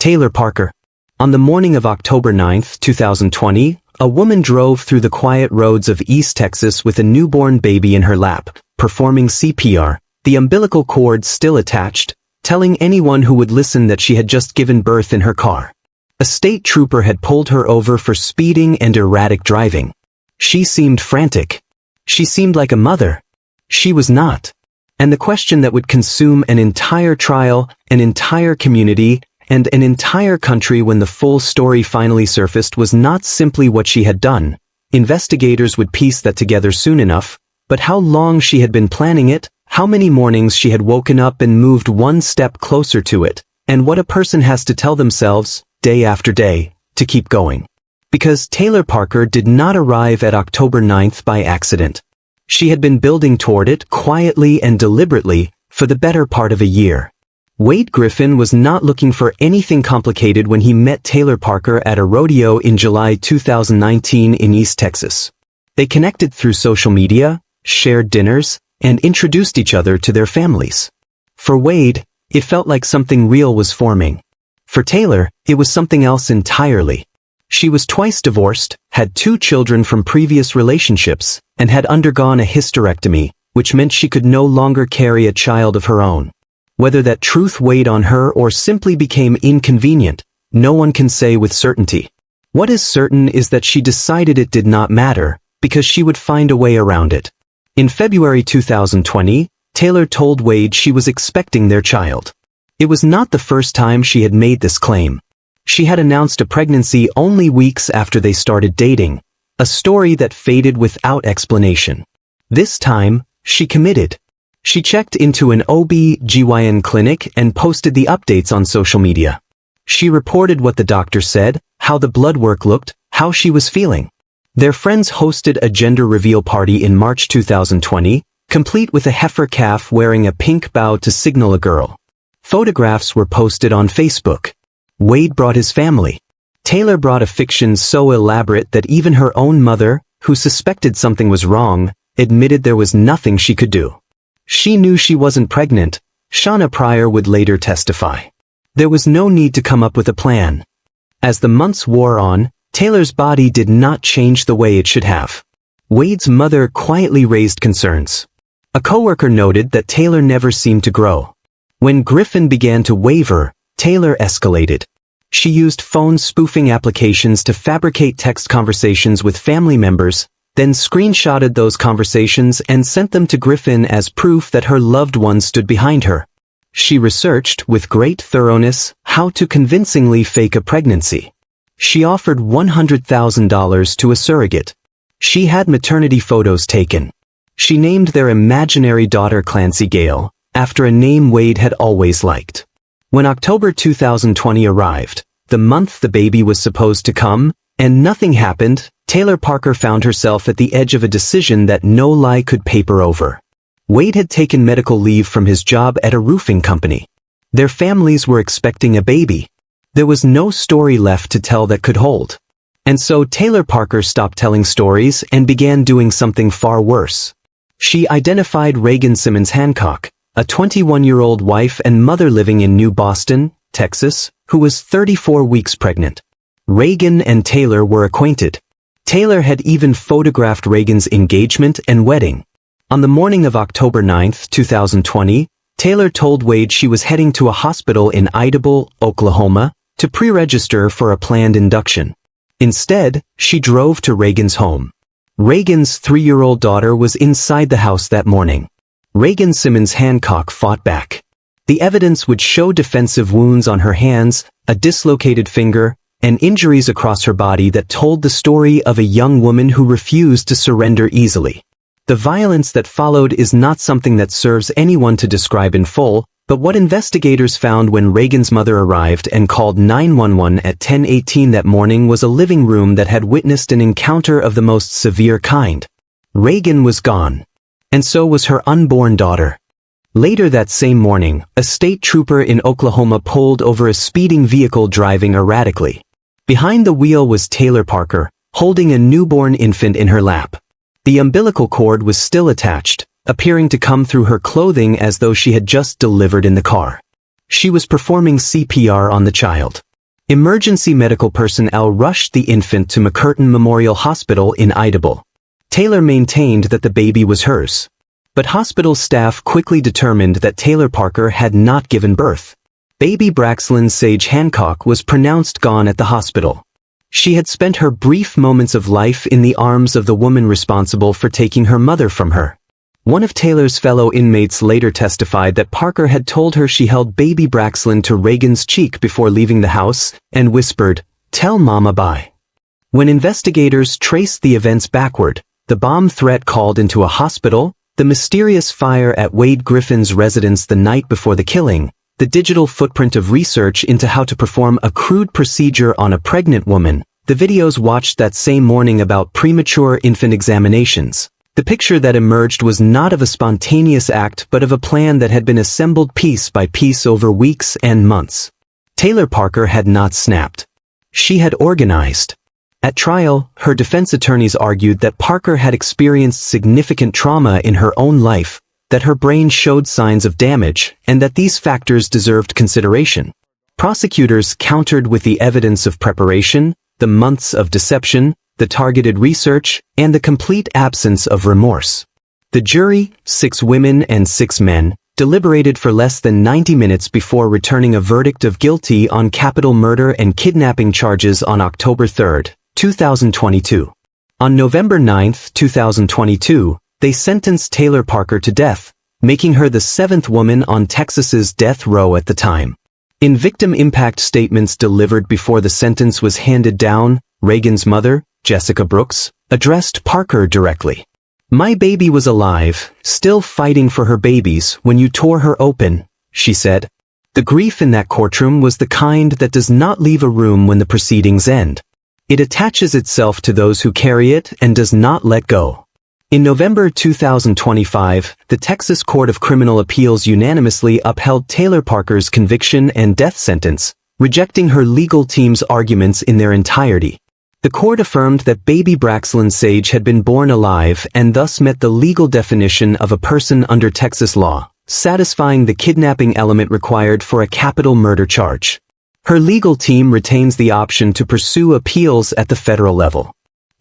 Taylor Parker. On the morning of October 9, 2020, a woman drove through the quiet roads of East Texas with a newborn baby in her lap, performing CPR, the umbilical cord still attached, telling anyone who would listen that she had just given birth in her car. A state trooper had pulled her over for speeding and erratic driving. She seemed frantic. She seemed like a mother. She was not. And the question that would consume an entire trial, an entire community, and an entire country when the full story finally surfaced was not simply what she had done. Investigators would piece that together soon enough, but how long she had been planning it, how many mornings she had woken up and moved one step closer to it, and what a person has to tell themselves, day after day, to keep going. Because Taylor Parker did not arrive at October 9th by accident. She had been building toward it quietly and deliberately for the better part of a year. Wade Griffin was not looking for anything complicated when he met Taylor Parker at a rodeo in July 2019 in East Texas. They connected through social media, shared dinners, and introduced each other to their families. For Wade, it felt like something real was forming. For Taylor, it was something else entirely. She was twice divorced, had 2 children from previous relationships, and had undergone a hysterectomy, which meant she could no longer carry a child of her own. Whether that truth weighed on her or simply became inconvenient, no one can say with certainty. What is certain is that she decided it did not matter, because she would find a way around it. In February 2020, Taylor told Wade she was expecting their child. It was not the first time she had made this claim. She had announced a pregnancy only weeks after they started dating, a story that faded without explanation. This time, she committed. She checked into an OB/GYN clinic and posted the updates on social media. She reported what the doctor said, how the blood work looked, how she was feeling. Their friends hosted a gender reveal party in March 2020, complete with a heifer calf wearing a pink bow to signal a girl. Photographs were posted on Facebook. Wade brought his family. Taylor brought a fiction so elaborate that even her own mother, who suspected something was wrong, admitted there was nothing she could do. She knew she wasn't pregnant, Shauna Pryor would later testify. There was no need to come up with a plan. As the months wore on, Taylor's body did not change the way it should have. Wade's mother quietly raised concerns. A coworker noted that Taylor never seemed to grow. When Griffin began to waver, Taylor escalated. She used phone spoofing applications to fabricate text conversations with family members, then screenshotted those conversations and sent them to Griffin as proof that her loved one stood behind her. She researched, with great thoroughness, how to convincingly fake a pregnancy. She offered $100,000 to a surrogate. She had maternity photos taken. She named their imaginary daughter Clancy Gale, after a name Wade had always liked. When October 2020 arrived, the month the baby was supposed to come, and nothing happened, Taylor Parker found herself at the edge of a decision that no lie could paper over. Wade had taken medical leave from his job at a roofing company. Their families were expecting a baby. There was no story left to tell that could hold. And so Taylor Parker stopped telling stories and began doing something far worse. She identified Reagan Simmons Hancock, a 21-year-old wife and mother living in New Boston, Texas, who was 34 weeks pregnant. Reagan and Taylor were acquainted. Taylor had even photographed Reagan's engagement and wedding. On the morning of October 9, 2020, Taylor told Wade she was heading to a hospital in Idabel, Oklahoma, to pre-register for a planned induction. Instead, she drove to Reagan's home. Reagan's 3-year-old daughter was inside the house that morning. Reagan Simmons Hancock fought back. The evidence would show defensive wounds on her hands, a dislocated finger, and injuries across her body that told the story of a young woman who refused to surrender easily. The violence that followed is not something that serves anyone to describe in full, but what investigators found when Reagan's mother arrived and called 911 at 10:18 that morning was a living room that had witnessed an encounter of the most severe kind. Reagan was gone. And so was her unborn daughter. Later that same morning, a state trooper in Oklahoma pulled over a speeding vehicle driving erratically. Behind the wheel was Taylor Parker, holding a newborn infant in her lap. The umbilical cord was still attached, appearing to come through her clothing as though she had just delivered in the car. She was performing CPR on the child. Emergency medical personnel rushed the infant to McCurtain Memorial Hospital in Idable. Taylor maintained that the baby was hers. But hospital staff quickly determined that Taylor Parker had not given birth. Baby Braxlyn Sage Hancock was pronounced gone at the hospital. She had spent her brief moments of life in the arms of the woman responsible for taking her mother from her. One of Taylor's fellow inmates later testified that Parker had told her she held baby Braxlyn to Reagan's cheek before leaving the house and whispered, "Tell Mama bye." When investigators traced the events backward, the bomb threat called into a hospital, the mysterious fire at Wade Griffin's residence the night before the killing, the digital footprint of research into how to perform a crude procedure on a pregnant woman, the videos watched that same morning about premature infant examinations. The picture that emerged was not of a spontaneous act but of a plan that had been assembled piece by piece over weeks and months. Taylor Parker had not snapped. She had organized. At trial, her defense attorneys argued that Parker had experienced significant trauma in her own life, that her brain showed signs of damage, and that these factors deserved consideration. Prosecutors countered with the evidence of preparation, the months of deception, the targeted research, and the complete absence of remorse. The jury, 6 women and 6 men, deliberated for less than 90 minutes before returning a verdict of guilty on capital murder and kidnapping charges on October 3, 2022. On November 9, 2022, they sentenced Taylor Parker to death, making her the 7th woman on Texas's death row at the time. In victim impact statements delivered before the sentence was handed down, Reagan's mother, Jessica Brooks, addressed Parker directly. "My baby was alive, still fighting for her babies when you tore her open," she said. The grief in that courtroom was the kind that does not leave a room when the proceedings end. It attaches itself to those who carry it and does not let go. In November 2025, the Texas Court of Criminal Appeals unanimously upheld Taylor Parker's conviction and death sentence, rejecting her legal team's arguments in their entirety. The court affirmed that baby Braxlyn Sage had been born alive and thus met the legal definition of a person under Texas law, satisfying the kidnapping element required for a capital murder charge. Her legal team retains the option to pursue appeals at the federal level.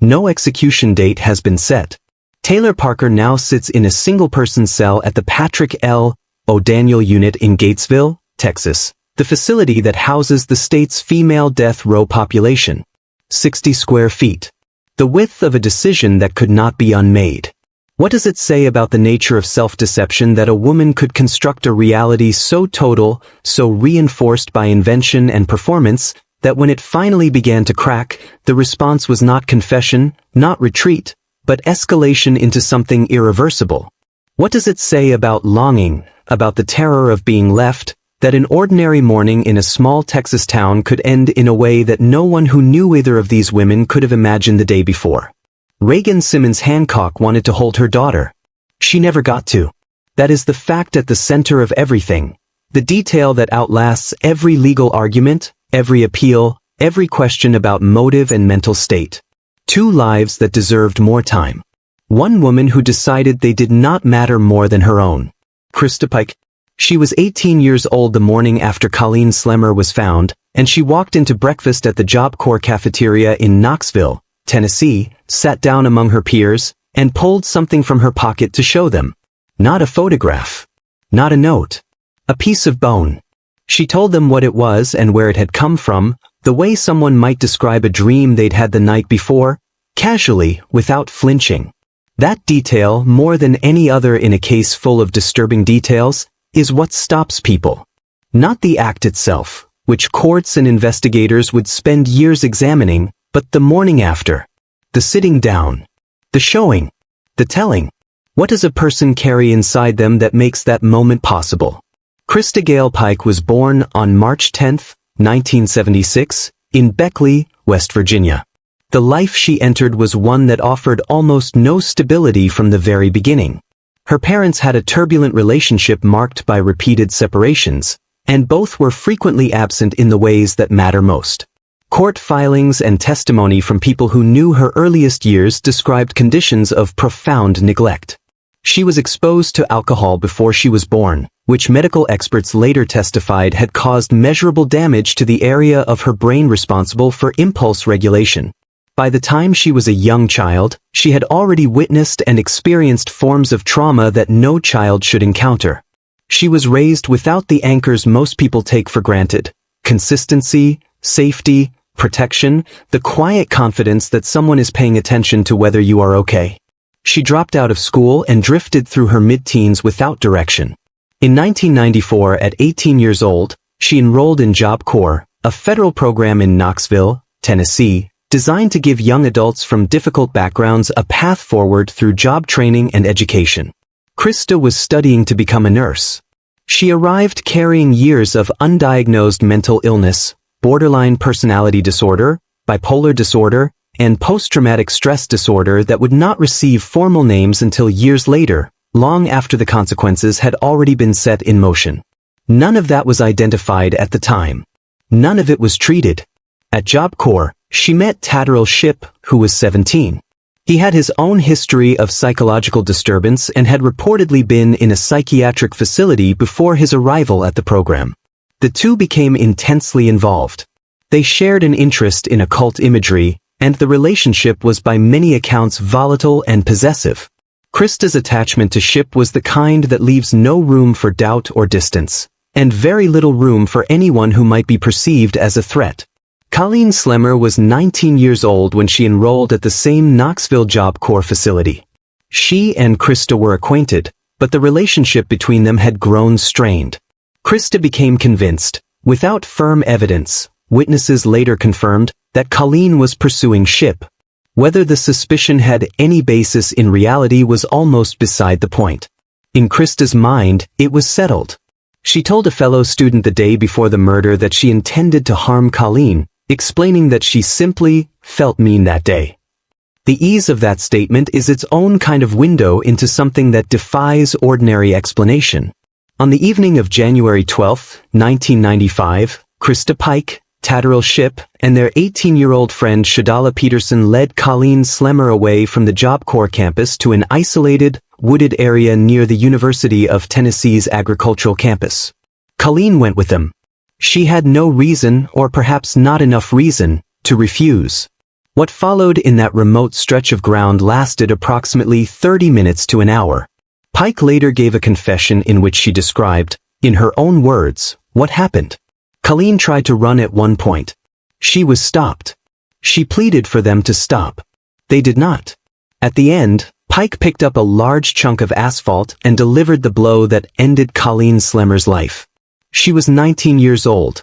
No execution date has been set. Taylor Parker now sits in a single-person cell at the Patrick L. O'Daniel Unit in Gatesville, Texas, the facility that houses the state's female death row population. 60 square feet. The width of a decision that could not be unmade. What does it say about the nature of self-deception that a woman could construct a reality so total, so reinforced by invention and performance, that when it finally began to crack, the response was not confession, not retreat, but escalation into something irreversible? What does it say about longing, about the terror of being left, that an ordinary morning in a small Texas town could end in a way that no one who knew either of these women could have imagined the day before? Reagan Simmons Hancock wanted to hold her daughter. She never got to. That is the fact at the center of everything. The detail that outlasts every legal argument, every appeal, every question about motive and mental state. 2 lives that deserved more time. One woman who decided they did not matter more than her own. Krista Pike. She was 18 years old the morning after Colleen Slemmer was found, and she walked into breakfast at the Job Corps cafeteria in Knoxville, Tennessee, sat down among her peers, and pulled something from her pocket to show them. Not a photograph. Not a note. A piece of bone. She told them what it was and where it had come from, the way someone might describe a dream they'd had the night before, casually, without flinching. That detail, more than any other in a case full of disturbing details, is what stops people. Not the act itself, which courts and investigators would spend years examining, but the morning after. The sitting down. The showing. The telling. What does a person carry inside them that makes that moment possible? Krista Gale Pike was born on March 10, 1976, in Beckley, West Virginia. The life she entered was one that offered almost no stability from the very beginning. Her parents had a turbulent relationship marked by repeated separations, and both were frequently absent in the ways that matter most. Court filings and testimony from people who knew her earliest years described conditions of profound neglect. She was exposed to alcohol before she was born, which medical experts later testified had caused measurable damage to the area of her brain responsible for impulse regulation. By the time she was a young child, she had already witnessed and experienced forms of trauma that no child should encounter. She was raised without the anchors most people take for granted: consistency, safety, protection, the quiet confidence that someone is paying attention to whether you are okay. She dropped out of school and drifted through her mid-teens without direction. In 1994, at 18 years old, she enrolled in Job Corps, a federal program in Knoxville, Tennessee, designed to give young adults from difficult backgrounds a path forward through job training and education. Krista was studying to become a nurse. She arrived carrying years of undiagnosed mental illness, borderline personality disorder, bipolar disorder, and post-traumatic stress disorder that would not receive formal names until years later, long after the consequences had already been set in motion. None of that was identified at the time. None of it was treated. At Job Corps, she met Tatterall Shipp, who was 17. He had his own history of psychological disturbance and had reportedly been in a psychiatric facility before his arrival at the program. The two became intensely involved. They shared an interest in occult imagery, and the relationship was by many accounts volatile and possessive. Krista's attachment to Shipp was the kind that leaves no room for doubt or distance, and very little room for anyone who might be perceived as a threat. Colleen Slemmer was 19 years old when she enrolled at the same Knoxville Job Corps facility. She and Krista were acquainted, but the relationship between them had grown strained. Krista became convinced, without firm evidence, witnesses later confirmed, that Colleen was pursuing Shipp. Whether the suspicion had any basis in reality was almost beside the point. In Krista's mind, it was settled. She told a fellow student the day before the murder that she intended to harm Colleen, explaining that she simply felt mean that day. The ease of that statement is its own kind of window into something that defies ordinary explanation. On the evening of January 12, 1995, Krista Pike, Tatterall Shipp, and their 18-year-old friend Shadala Peterson led Colleen Slemmer away from the Job Corps campus to an isolated, wooded area near the University of Tennessee's agricultural campus. Colleen went with them. She had no reason, or perhaps not enough reason, to refuse. What followed in that remote stretch of ground lasted approximately 30 minutes to an hour. Pike later gave a confession in which she described, in her own words, what happened. Colleen tried to run at one point. She was stopped. She pleaded for them to stop. They did not. At the end, Pike picked up a large chunk of asphalt and delivered the blow that ended Colleen Slemmer's life. She was 19 years old.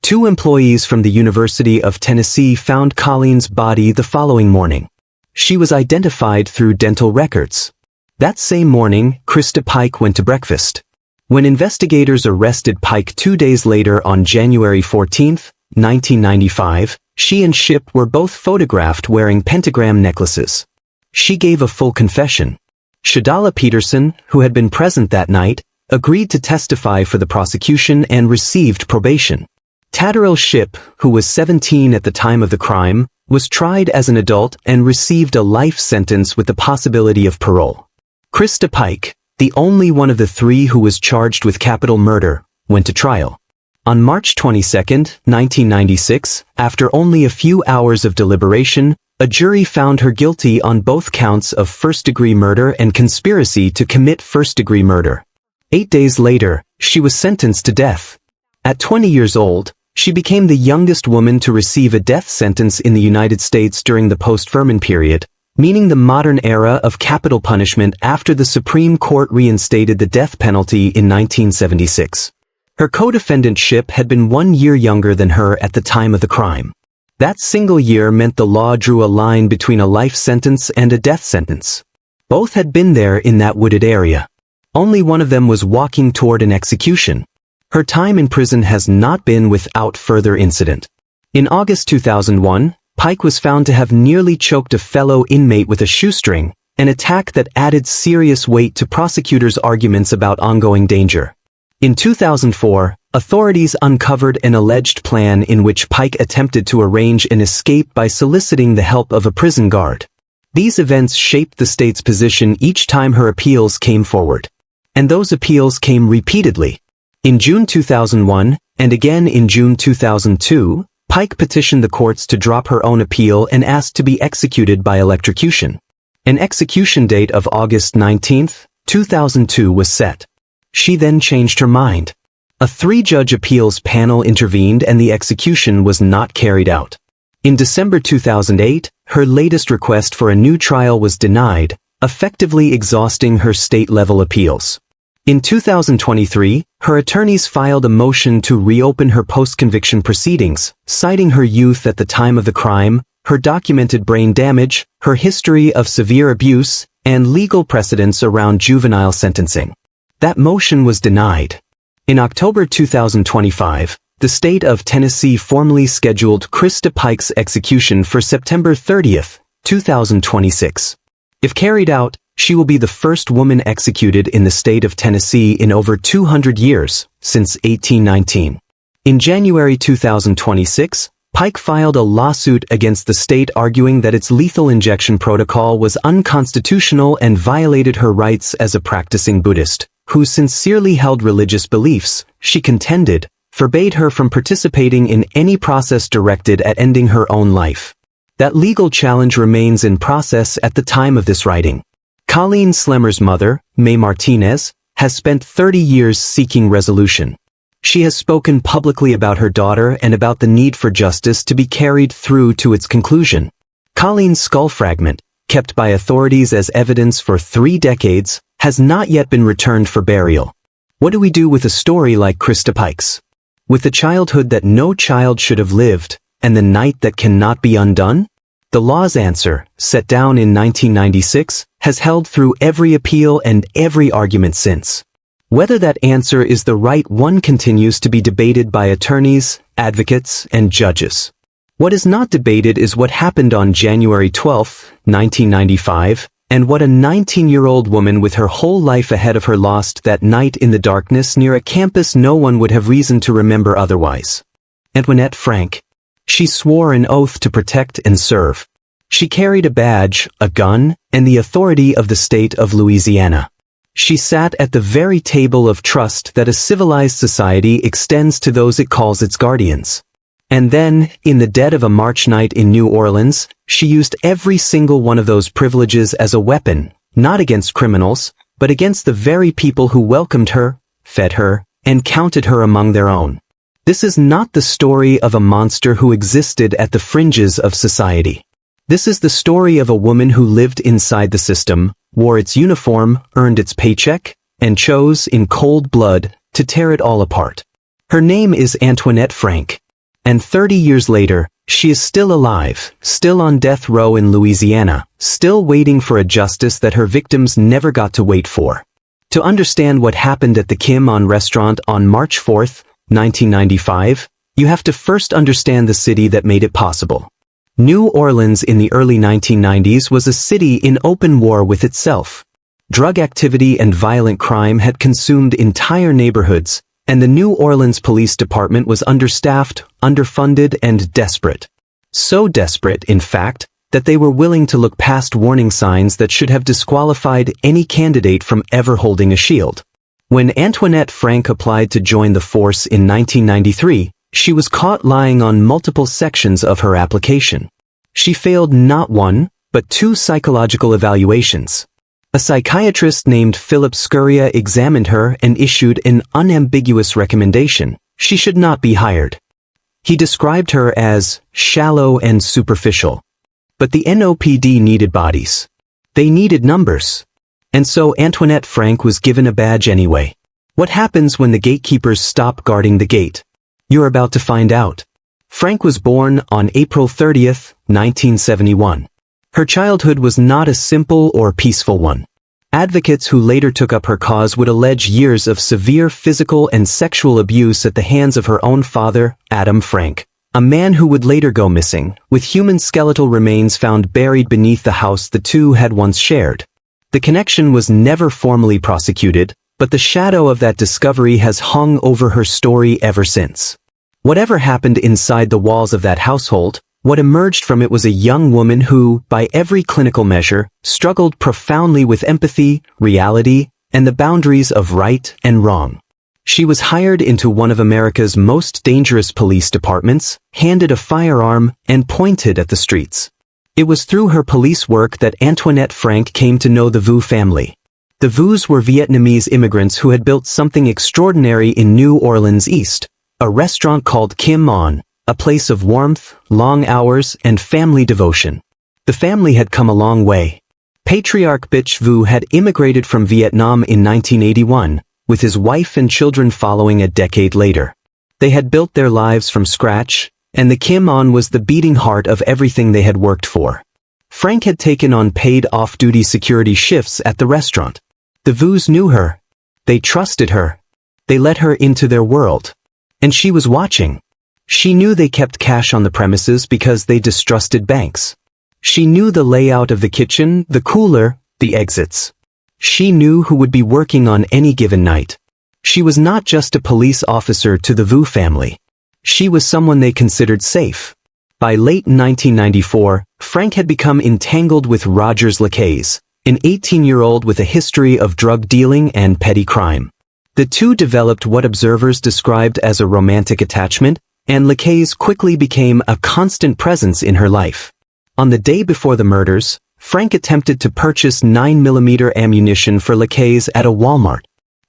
2 employees from the University of Tennessee found Colleen's body the following morning. She was identified through dental records. That same morning, Krista Pike went to breakfast. When investigators arrested Pike 2 days later on January 14, 1995, she and Shipp were both photographed wearing pentagram necklaces. She gave a full confession. Shadala Peterson, who had been present that night, agreed to testify for the prosecution and received probation. Tatterall Shipp, who was 17 at the time of the crime, was tried as an adult and received a life sentence with the possibility of parole. Krista Pike, the only one of the 3 who was charged with capital murder, went to trial. On March 22, 1996, after only a few hours of deliberation, a jury found her guilty on both counts of first-degree murder and conspiracy to commit first-degree murder. 8 days later, she was sentenced to death. At 20 years old, she became the youngest woman to receive a death sentence in the United States during the post-Furman period, meaning the modern era of capital punishment after the Supreme Court reinstated the death penalty in 1976. Her co-defendant Shipp had been 1 year younger than her at the time of the crime. That single year meant the law drew a line between a life sentence and a death sentence. Both had been there in that wooded area. Only one of them was walking toward an execution. Her time in prison has not been without further incident. In August 2001, Pike was found to have nearly choked a fellow inmate with a shoestring, an attack that added serious weight to prosecutors' arguments about ongoing danger. In 2004, authorities uncovered an alleged plan in which Pike attempted to arrange an escape by soliciting the help of a prison guard. These events shaped the state's position each time her appeals came forward. And those appeals came repeatedly. In June 2001, and again in June 2002, Pike petitioned the courts to drop her own appeal and asked to be executed by electrocution. An execution date of August 19, 2002 was set. She then changed her mind. A 3-judge appeals panel intervened and the execution was not carried out. In December 2008, her latest request for a new trial was denied, effectively exhausting her state-level appeals. In 2023, her attorneys filed a motion to reopen her post-conviction proceedings, citing her youth at the time of the crime, her documented brain damage, her history of severe abuse, and legal precedents around juvenile sentencing. That motion was denied. In October 2025, the state of Tennessee formally scheduled Krista Pike's execution for September 30, 2026. If carried out, she will be the first woman executed in the state of Tennessee in over 200 years, since 1819. In January 2026, Pike filed a lawsuit against the state arguing that its lethal injection protocol was unconstitutional and violated her rights as a practicing Buddhist, who sincerely held religious beliefs, she contended, forbade her from participating in any process directed at ending her own life. That legal challenge remains in process at the time of this writing. Colleen Slemmer's mother, May Martinez, has spent 30 years seeking resolution. She has spoken publicly about her daughter and about the need for justice to be carried through to its conclusion. Colleen's skull fragment, kept by authorities as evidence for 3 decades, has not yet been returned for burial. What do we do with a story like Krista Pike's? With the childhood that no child should have lived, and the night that cannot be undone? The law's answer, set down in 1996, has held through every appeal and every argument since. Whether that answer is the right one continues to be debated by attorneys, advocates, and judges. What is not debated is what happened on January 12, 1995, and what a 19-year-old woman with her whole life ahead of her lost that night in the darkness near a campus no one would have reason to remember otherwise. Antoinette Frank. She swore an oath to protect and serve. She carried a badge, a gun, and the authority of the state of Louisiana. She sat at the very table of trust that a civilized society extends to those it calls its guardians. And then, in the dead of a March night in New Orleans, she used every single one of those privileges as a weapon, not against criminals, but against the very people who welcomed her, fed her, and counted her among their own. This is not the story of a monster who existed at the fringes of society. This is the story of a woman who lived inside the system, wore its uniform, earned its paycheck, and chose, in cold blood, to tear it all apart. Her name is Antoinette Frank. And 30 years later, she is still alive, still on death row in Louisiana, still waiting for a justice that her victims never got to wait for. To understand what happened at the Kim On restaurant on March 4, 1995, you have to first understand the city that made it possible. New Orleans in the early 1990s was a city in open war with itself. Drug activity and violent crime had consumed entire neighborhoods, and the New Orleans Police Department was understaffed, underfunded, and desperate. So desperate, in fact, that they were willing to look past warning signs that should have disqualified any candidate from ever holding a shield. When Antoinette Frank applied to join the force in 1993, she was caught lying on multiple sections of her application. She failed not 1, but 2 psychological evaluations. A psychiatrist named Philip Scuria examined her and issued an unambiguous recommendation: she should not be hired. He described her as shallow and superficial. But the NOPD needed bodies. They needed numbers. And so Antoinette Frank was given a badge anyway. What happens when the gatekeepers stop guarding the gate? You're about to find out. Frank was born on April 30, 1971. Her childhood was not a simple or peaceful one. Advocates who later took up her cause would allege years of severe physical and sexual abuse at the hands of her own father, Adam Frank, a man who would later go missing, with human skeletal remains found buried beneath the house the two had once shared. The connection was never formally prosecuted, but the shadow of that discovery has hung over her story ever since. Whatever happened inside the walls of that household, What emerged from it was a young woman who, by every clinical measure, struggled profoundly with empathy, reality, and the boundaries of right and wrong. She was hired into one of America's most dangerous police departments, handed a firearm, and pointed at the streets. It was through her police work that Antoinette Frank came to know the Vu family. The Vus were Vietnamese immigrants who had built something extraordinary in New Orleans East, a restaurant called Kim On, a place of warmth, long hours, and family devotion. The family had come a long way. Patriarch Bich Vu had immigrated from Vietnam in 1981, with his wife and children following a decade later. They had built their lives from scratch, and the Kim On was the beating heart of everything they had worked for. Frank had taken on paid off-duty security shifts at the restaurant. The Vus knew her. They trusted her. They let her into their world. And she was watching. She knew they kept cash on the premises because they distrusted banks. She knew the layout of the kitchen, the cooler, the exits. She knew who would be working on any given night. She was not just a police officer to the Vu family. She was someone they considered safe. By late 1994, Frank had become entangled with Rogers Lacaze, an 18-year-old with a history of drug dealing and petty crime. The two developed what observers described as a romantic attachment, and Lacaze quickly became a constant presence in her life. On the day before the murders, Frank attempted to purchase 9mm ammunition for Lacaze at a Walmart.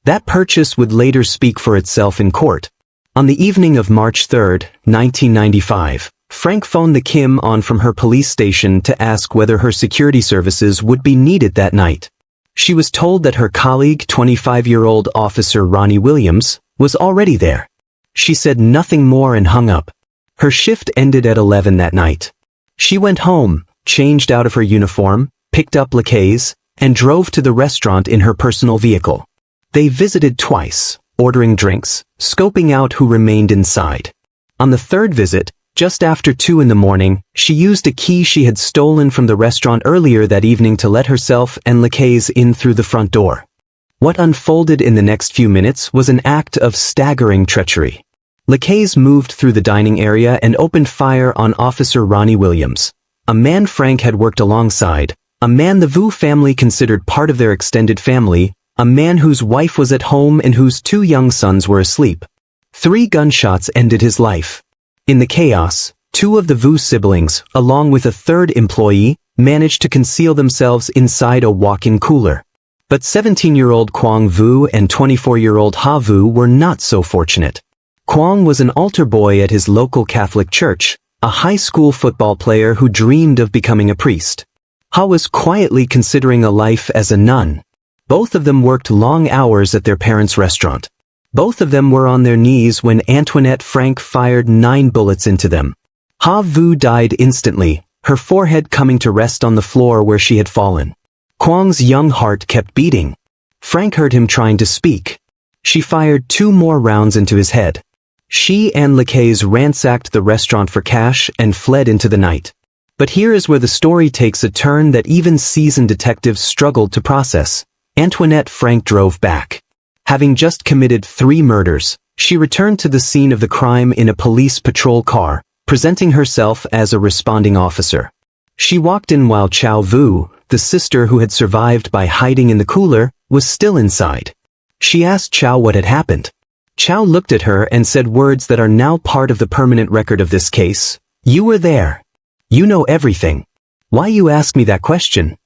That purchase would later speak for itself in court. On the evening of March 3, 1995, Frank phoned the Kim On from her police station to ask whether her security services would be needed that night. She was told that her colleague, 25-year-old Officer Ronnie Williams, was already there. She said nothing more and hung up. Her shift ended at 11 that night. She went home, changed out of her uniform, picked up Lacaze, and drove to the restaurant in her personal vehicle. They visited twice, ordering drinks, scoping out who remained inside. On the third visit, just after 2 in the morning, she used a key she had stolen from the restaurant earlier that evening to let herself and Lacaze in through the front door. What unfolded in the next few minutes was an act of staggering treachery. Lacaze moved through the dining area and opened fire on Officer Ronnie Williams, a man Frank had worked alongside, a man the Vu family considered part of their extended family, a man whose wife was at home and whose 2 young sons were asleep. 3 gunshots ended his life. In the chaos, 2 of the Vu siblings, along with a 3rd employee, managed to conceal themselves inside a walk-in cooler. But 17-year-old Quang Vu and 24-year-old Ha Vu were not so fortunate. Quang was an altar boy at his local Catholic church, a high school football player who dreamed of becoming a priest. Ha was quietly considering a life as a nun. Both of them worked long hours at their parents' restaurant. Both of them were on their knees when Antoinette Frank fired 9 bullets into them. Ha Vu died instantly, her forehead coming to rest on the floor where she had fallen. Quang's young heart kept beating. Frank heard him trying to speak. She fired 2 more rounds into his head. She and Lacaze ransacked the restaurant for cash and fled into the night. But here is where the story takes a turn that even seasoned detectives struggled to process. Antoinette Frank drove back. Having just committed 3 murders, she returned to the scene of the crime in a police patrol car, presenting herself as a responding officer. She walked in while Chow Vu, the sister who had survived by hiding in the cooler, was still inside. She asked Chow what had happened. Chow looked at her and said words that are now part of the permanent record of this case. "You were there. You know everything. Why you ask me that question?"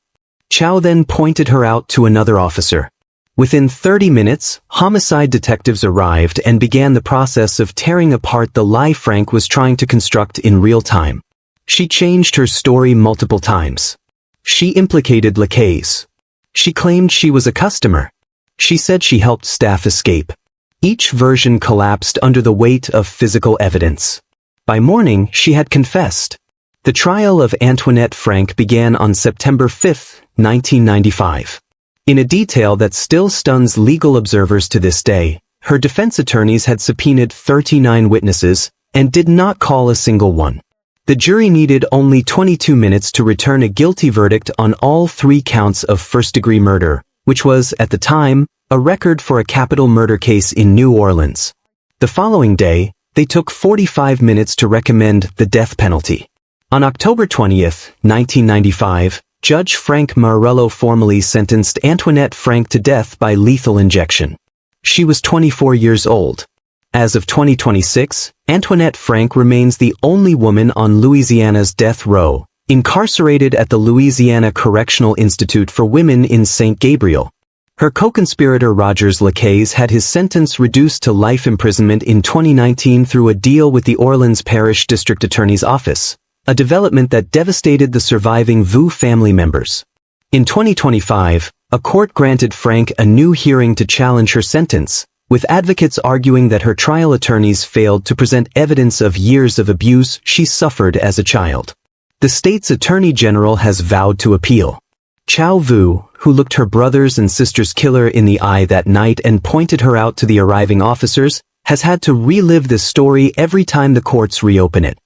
Chow then pointed her out to another officer. Within 30 minutes, homicide detectives arrived and began the process of tearing apart the lie Frank was trying to construct in real time. She changed her story multiple times. She implicated Lacaze. She claimed she was a customer. She said she helped staff escape. Each version collapsed under the weight of physical evidence. By morning, she had confessed. The trial of Antoinette Frank began on September 5, 1995. In a detail that still stuns legal observers to this day, her defense attorneys had subpoenaed 39 witnesses and did not call a single one. The jury needed only 22 minutes to return a guilty verdict on all 3 counts of first-degree murder, which was, at the time, a record for a capital murder case in New Orleans. The following day, they took 45 minutes to recommend the death penalty. On October 20th, 1995, Judge Frank Morello formally sentenced Antoinette Frank to death by lethal injection. She was 24 years old. As of 2026, Antoinette Frank remains the only woman on Louisiana's death row, incarcerated at the Louisiana Correctional Institute for Women in St. Gabriel. Her co-conspirator Rogers Lacaze had his sentence reduced to life imprisonment in 2019 through a deal with the Orleans Parish District Attorney's Office, a development that devastated the surviving VU family members. In 2025, a court granted Frank a new hearing to challenge her sentence, with advocates arguing that her trial attorneys failed to present evidence of years of abuse she suffered as a child. The state's attorney general has vowed to appeal. Chow Vu, who looked her brother's and sister's killer in the eye that night and pointed her out to the arriving officers, has had to relive this story every time the courts reopen it.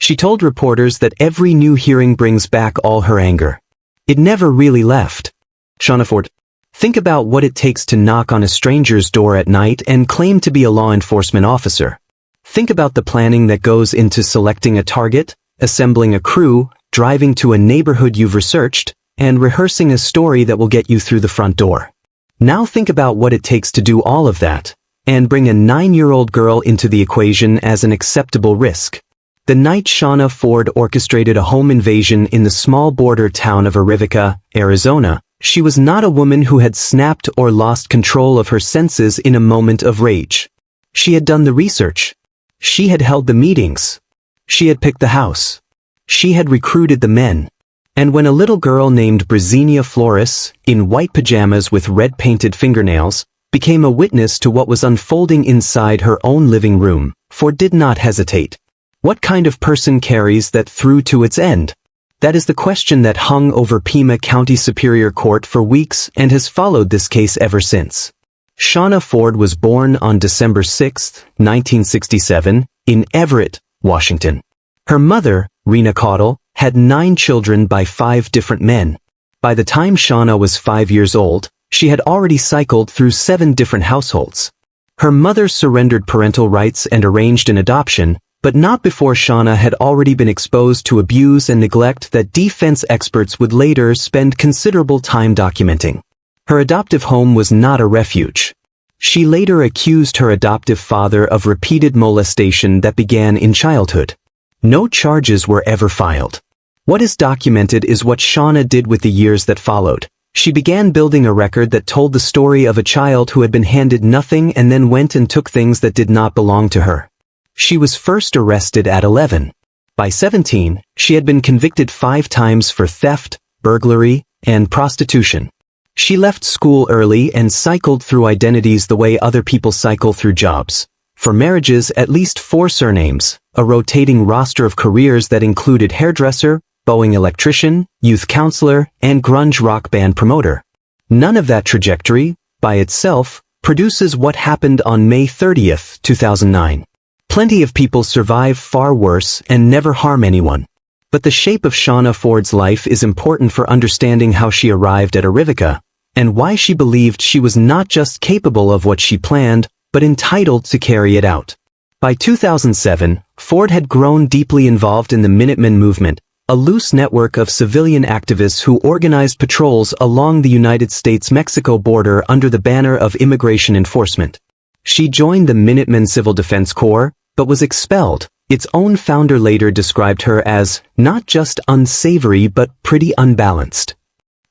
She told reporters that every new hearing brings back all her anger. It never really left. Shauna Ford. Think about what it takes to knock on a stranger's door at night and claim to be a law enforcement officer. Think about the planning that goes into selecting a target, assembling a crew, driving to a neighborhood you've researched, and rehearsing a story that will get you through the front door. Now think about what it takes to do all of that, and bring a 9-year-old girl into the equation as an acceptable risk. The night Shauna Ford orchestrated a home invasion in the small border town of Arivica, Arizona, she was not a woman who had snapped or lost control of her senses in a moment of rage. She had done the research. She had held the meetings. She had picked the house. She had recruited the men. And when a little girl named Brazenia Flores, in white pajamas with red-painted fingernails, became a witness to what was unfolding inside her own living room, Ford did not hesitate. What kind of person carries that through to its end? That is the question that hung over Pima County Superior Court for weeks and has followed this case ever since. Shauna Ford was born on December 6, 1967, in Everett, Washington. Her mother, Rena Caudle, had 9 children by 5 different men. By the time Shauna was 5 years old, she had already cycled through 7 different households. Her mother surrendered parental rights and arranged an adoption, but not before Shauna had already been exposed to abuse and neglect that defense experts would later spend considerable time documenting. Her adoptive home was not a refuge. She later accused her adoptive father of repeated molestation that began in childhood. No charges were ever filed. What is documented is what Shauna did with the years that followed. She began building a record that told the story of a child who had been handed nothing and then went and took things that did not belong to her. She was first arrested at 11. By 17, she had been convicted 5 times for theft, burglary, and prostitution. She left school early and cycled through identities the way other people cycle through jobs. For marriages, at least 4 surnames, a rotating roster of careers that included hairdresser, Boeing electrician, youth counselor, and grunge rock band promoter. None of that trajectory, by itself, produces what happened on May 30, 2009. Plenty of people survive far worse and never harm anyone. But the shape of Shauna Ford's life is important for understanding how she arrived at Arivica, and why she believed she was not just capable of what she planned, but entitled to carry it out. By 2007, Ford had grown deeply involved in the Minutemen movement, a loose network of civilian activists who organized patrols along the United States-Mexico border under the banner of immigration enforcement. She joined the Minutemen Civil Defense Corps, but was expelled. Its own founder later described her as not just unsavory but pretty unbalanced.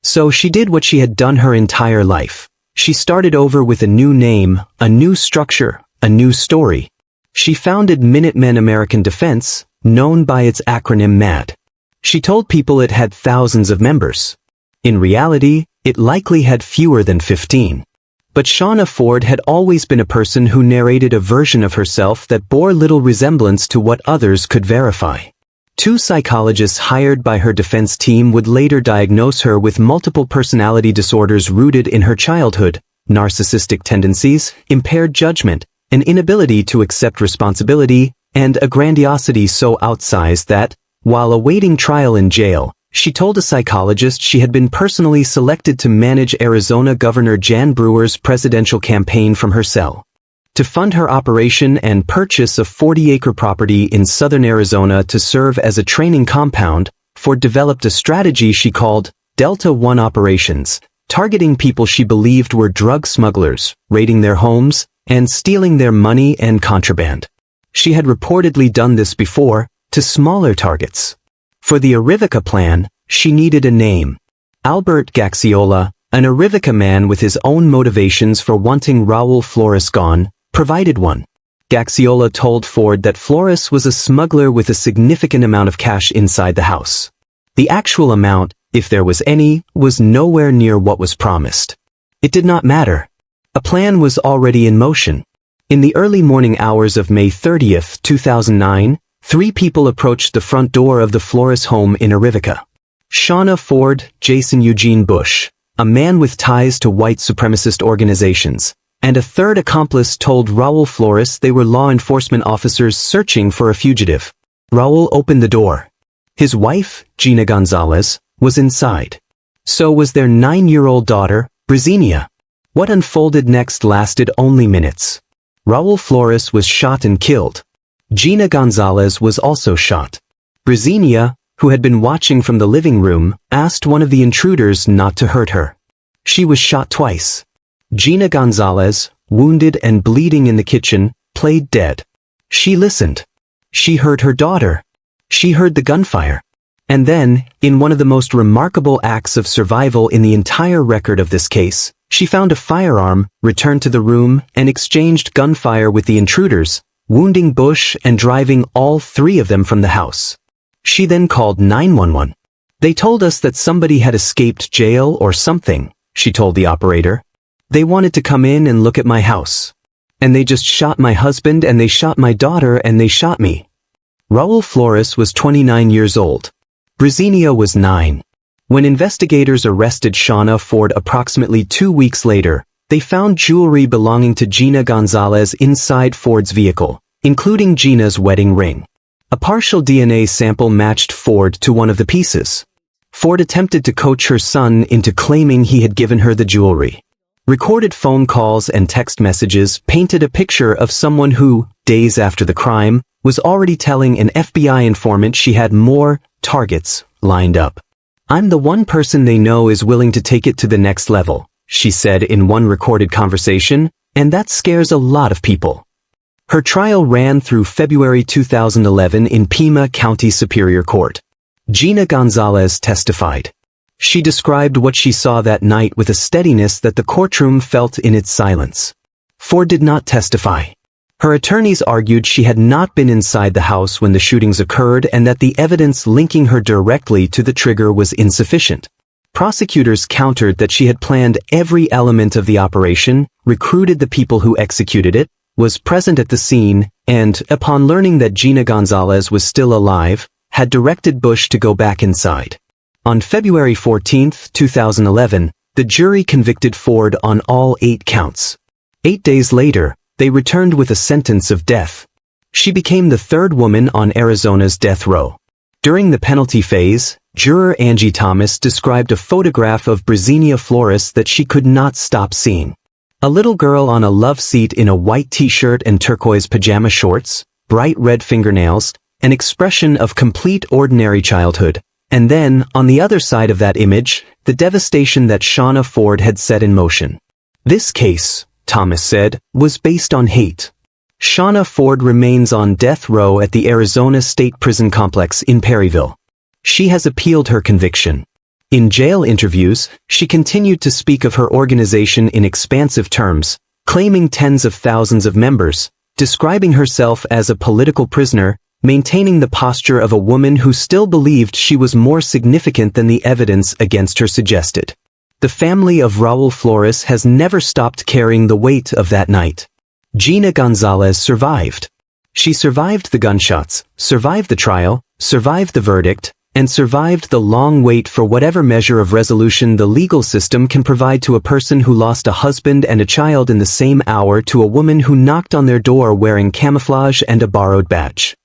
So she did what she had done her entire life. She started over with a new name, a new structure, a new story. She founded Minutemen American Defense, known by its acronym MAD. She told people it had thousands of members. In reality, it likely had fewer than 15. But Shauna Ford had always been a person who narrated a version of herself that bore little resemblance to what others could verify. 2 psychologists hired by her defense team would later diagnose her with multiple personality disorders rooted in her childhood, narcissistic tendencies, impaired judgment, an inability to accept responsibility, and a grandiosity so outsized that, while awaiting trial in jail, she told a psychologist she had been personally selected to manage Arizona Governor Jan Brewer's presidential campaign from her cell. to fund her operation and purchase a 40-acre property in southern Arizona to serve as a training compound, Ford developed a strategy she called Delta One Operations, targeting people she believed were drug smugglers, raiding their homes, and stealing their money and contraband. She had reportedly done this before, to smaller targets. For the Arivica plan, she needed a name. Albert Gaxiola, an Arivica man with his own motivations for wanting Raul Flores gone, provided one. Gaxiola told Ford that Flores was a smuggler with a significant amount of cash inside the house. The actual amount, if there was any, was nowhere near what was promised. It did not matter. A plan was already in motion. In the early morning hours of May 30, 2009, 3 people approached the front door of the Flores home in Arivica. Shauna Ford, Jason Eugene Bush, a man with ties to white supremacist organizations, and a third accomplice told Raul Flores they were law enforcement officers searching for a fugitive. Raul opened the door. His wife, Gina Gonzalez, was inside. So was their 9-year-old daughter, Brazenia. What unfolded next lasted only minutes. Raul Flores was shot and killed. Gina Gonzalez was also shot. Brazenia, who had been watching from the living room, asked one of the intruders not to hurt her. She was shot twice. Gina Gonzalez, wounded and bleeding in the kitchen, played dead. She listened. She heard her daughter. She heard the gunfire. And then, in one of the most remarkable acts of survival in the entire record of this case, she found a firearm, returned to the room, and exchanged gunfire with the intruders, wounding Bush and driving all 3 of them from the house. She then called 911. They told us that somebody had escaped jail or something, she told the operator. They wanted to come in and look at my house. And they just shot my husband and they shot my daughter and they shot me. Raul Flores was 29 years old. Brazenia was 9. When investigators arrested Shauna Ford approximately 2 weeks later, they found jewelry belonging to Gina Gonzalez inside Ford's vehicle, including Gina's wedding ring. A partial DNA sample matched Ford to one of the pieces. Ford attempted to coach her son into claiming he had given her the jewelry. Recorded phone calls and text messages painted a picture of someone who, days after the crime, was already telling an FBI informant she had more targets lined up. "I'm the one person they know is willing to take it to the next level," she said in one recorded conversation, and that scares a lot of people. Her trial ran through February 2011 in Pima County Superior Court. Gina Gonzalez testified. She described what she saw that night with a steadiness that the courtroom felt in its silence. Ford did not testify. Her attorneys argued she had not been inside the house when the shootings occurred and that the evidence linking her directly to the trigger was insufficient. Prosecutors countered that she had planned every element of the operation, recruited the people who executed it, was present at the scene, and, upon learning that Gina Gonzalez was still alive, had directed Bush to go back inside. On February 14, 2011, the jury convicted Ford on all 8 counts. 8 days later, they returned with a sentence of death. She became the 3rd woman on Arizona's death row. During the penalty phase, juror Angie Thomas described a photograph of Brazenia Flores that she could not stop seeing. A little girl on a love seat in a white t-shirt and turquoise pajama shorts, bright red fingernails, an expression of complete ordinary childhood, and then, on the other side of that image, the devastation that Shauna Ford had set in motion. This case, Thomas said, was based on hate. Shauna Ford remains on death row at the Arizona State Prison Complex in Perryville. She has appealed her conviction. In jail interviews, she continued to speak of her organization in expansive terms, claiming tens of thousands of members, describing herself as a political prisoner, maintaining the posture of a woman who still believed she was more significant than the evidence against her suggested. The family of Raul Flores has never stopped carrying the weight of that night. Gina Gonzalez survived. She survived the gunshots, survived the trial, survived the verdict, and survived the long wait for whatever measure of resolution the legal system can provide to a person who lost a husband and a child in the same hour to a woman who knocked on their door wearing camouflage and a borrowed badge.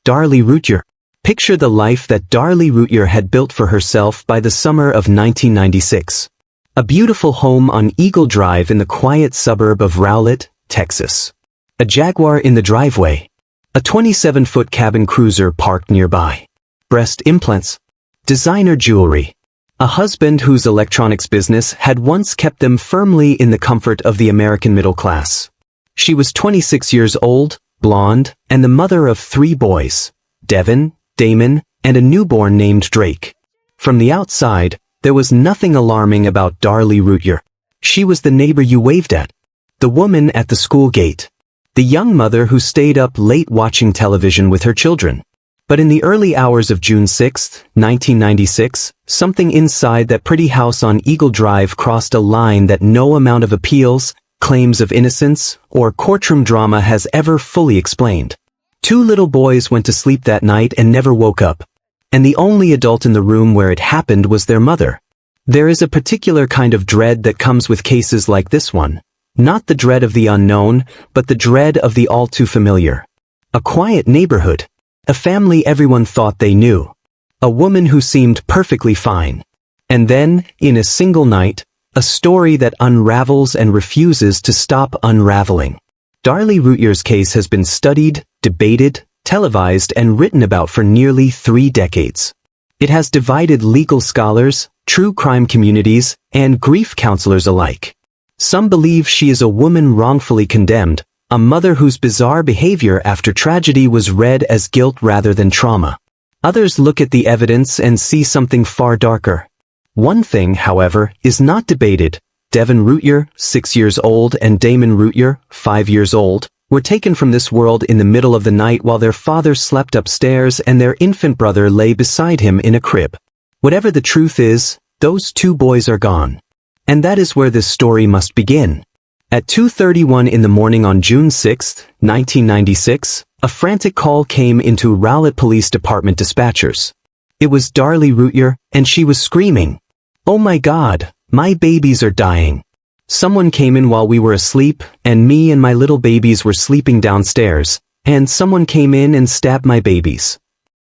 Darlie Routier. Picture the life that Darlie Routier had built for herself by the summer of 1996. A beautiful home on Eagle Drive in the quiet suburb of Rowlett, Texas. A Jaguar in the driveway. A 27-foot cabin cruiser parked nearby. Breast implants. Designer jewelry. A husband whose electronics business had once kept them firmly in the comfort of the American middle class. She was 26 years old, blonde, and the mother of 3 boys, Devin, Damon, and a newborn named Drake. From the outside, there was nothing alarming about Darlie Routier. She was the neighbor you waved at. The woman at the school gate. The young mother who stayed up late watching television with her children. But in the early hours of June 6, 1996, something inside that pretty house on Eagle Drive crossed a line that no amount of appeals, claims of innocence, or courtroom drama has ever fully explained. 2 little boys went to sleep that night and never woke up. And the only adult in the room where it happened was their mother. There is a particular kind of dread that comes with cases like this one. Not the dread of the unknown, but the dread of the all-too-familiar. A quiet neighborhood. A family everyone thought they knew. A woman who seemed perfectly fine. And then, in a single night, a story that unravels and refuses to stop unraveling. Darlie Routier's case has been studied, debated, televised, and written about for nearly 3 decades. It has divided legal scholars, true crime communities, and grief counselors alike. Some believe she is a woman wrongfully condemned, a mother whose bizarre behavior after tragedy was read as guilt rather than trauma. Others look at the evidence and see something far darker. One thing, however, is not debated. Devin Routier, 6 years old, and Damon Routier, 5 years old, were taken from this world in the middle of the night while their father slept upstairs and their infant brother lay beside him in a crib. Whatever the truth is, those 2 boys are gone. And that is where this story must begin. At 2:31 in the morning on June 6, 1996, a frantic call came into Rowlett Police Department dispatchers. It was Darlie Routier, and she was screaming, "Oh my God, my babies are dying. Someone came in while we were asleep, and me and my little babies were sleeping downstairs, and someone came in and stabbed my babies."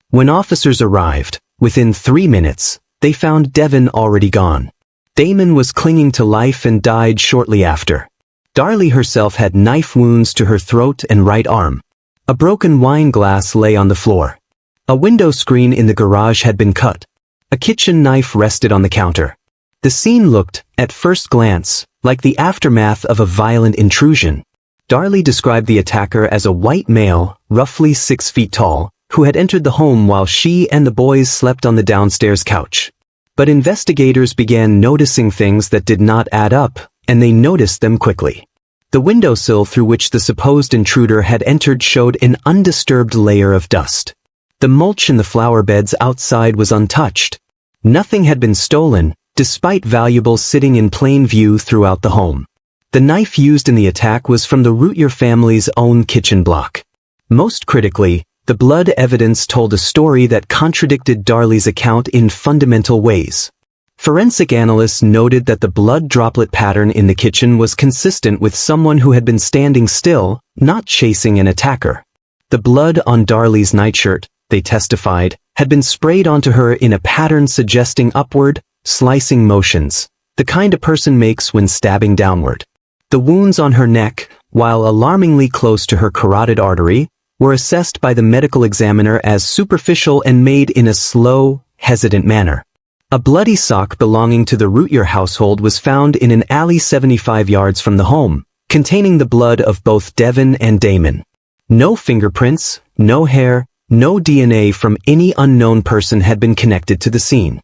When officers arrived, within 3 minutes, they found Devin already gone. Damon was clinging to life and died shortly after. Darlie herself had knife wounds to her throat and right arm. A broken wine glass lay on the floor. A window screen in the garage had been cut. A kitchen knife rested on the counter. The scene looked, at first glance, like the aftermath of a violent intrusion. Darlie described the attacker as a white male, roughly 6 feet tall, who had entered the home while she and the boys slept on the downstairs couch. But investigators began noticing things that did not add up, and they noticed them quickly. The windowsill through which the supposed intruder had entered showed an undisturbed layer of dust. The mulch in the flower beds outside was untouched. Nothing had been stolen, despite valuables sitting in plain view throughout the home. The knife used in the attack was from the Routier family's own kitchen block. Most critically, the blood evidence told a story that contradicted Darlie's account in fundamental ways. Forensic analysts noted that the blood droplet pattern in the kitchen was consistent with someone who had been standing still, not chasing an attacker. The blood on Darlie's nightshirt, they testified, had been sprayed onto her in a pattern suggesting upward, slicing motions, the kind a person makes when stabbing downward. The wounds on her neck, while alarmingly close to her carotid artery, were assessed by the medical examiner as superficial and made in a slow, hesitant manner. A bloody sock belonging to the Routier household was found in an alley 75 yards from the home, containing the blood of both Devin and Damon. No fingerprints, no hair, no DNA from any unknown person had been connected to the scene.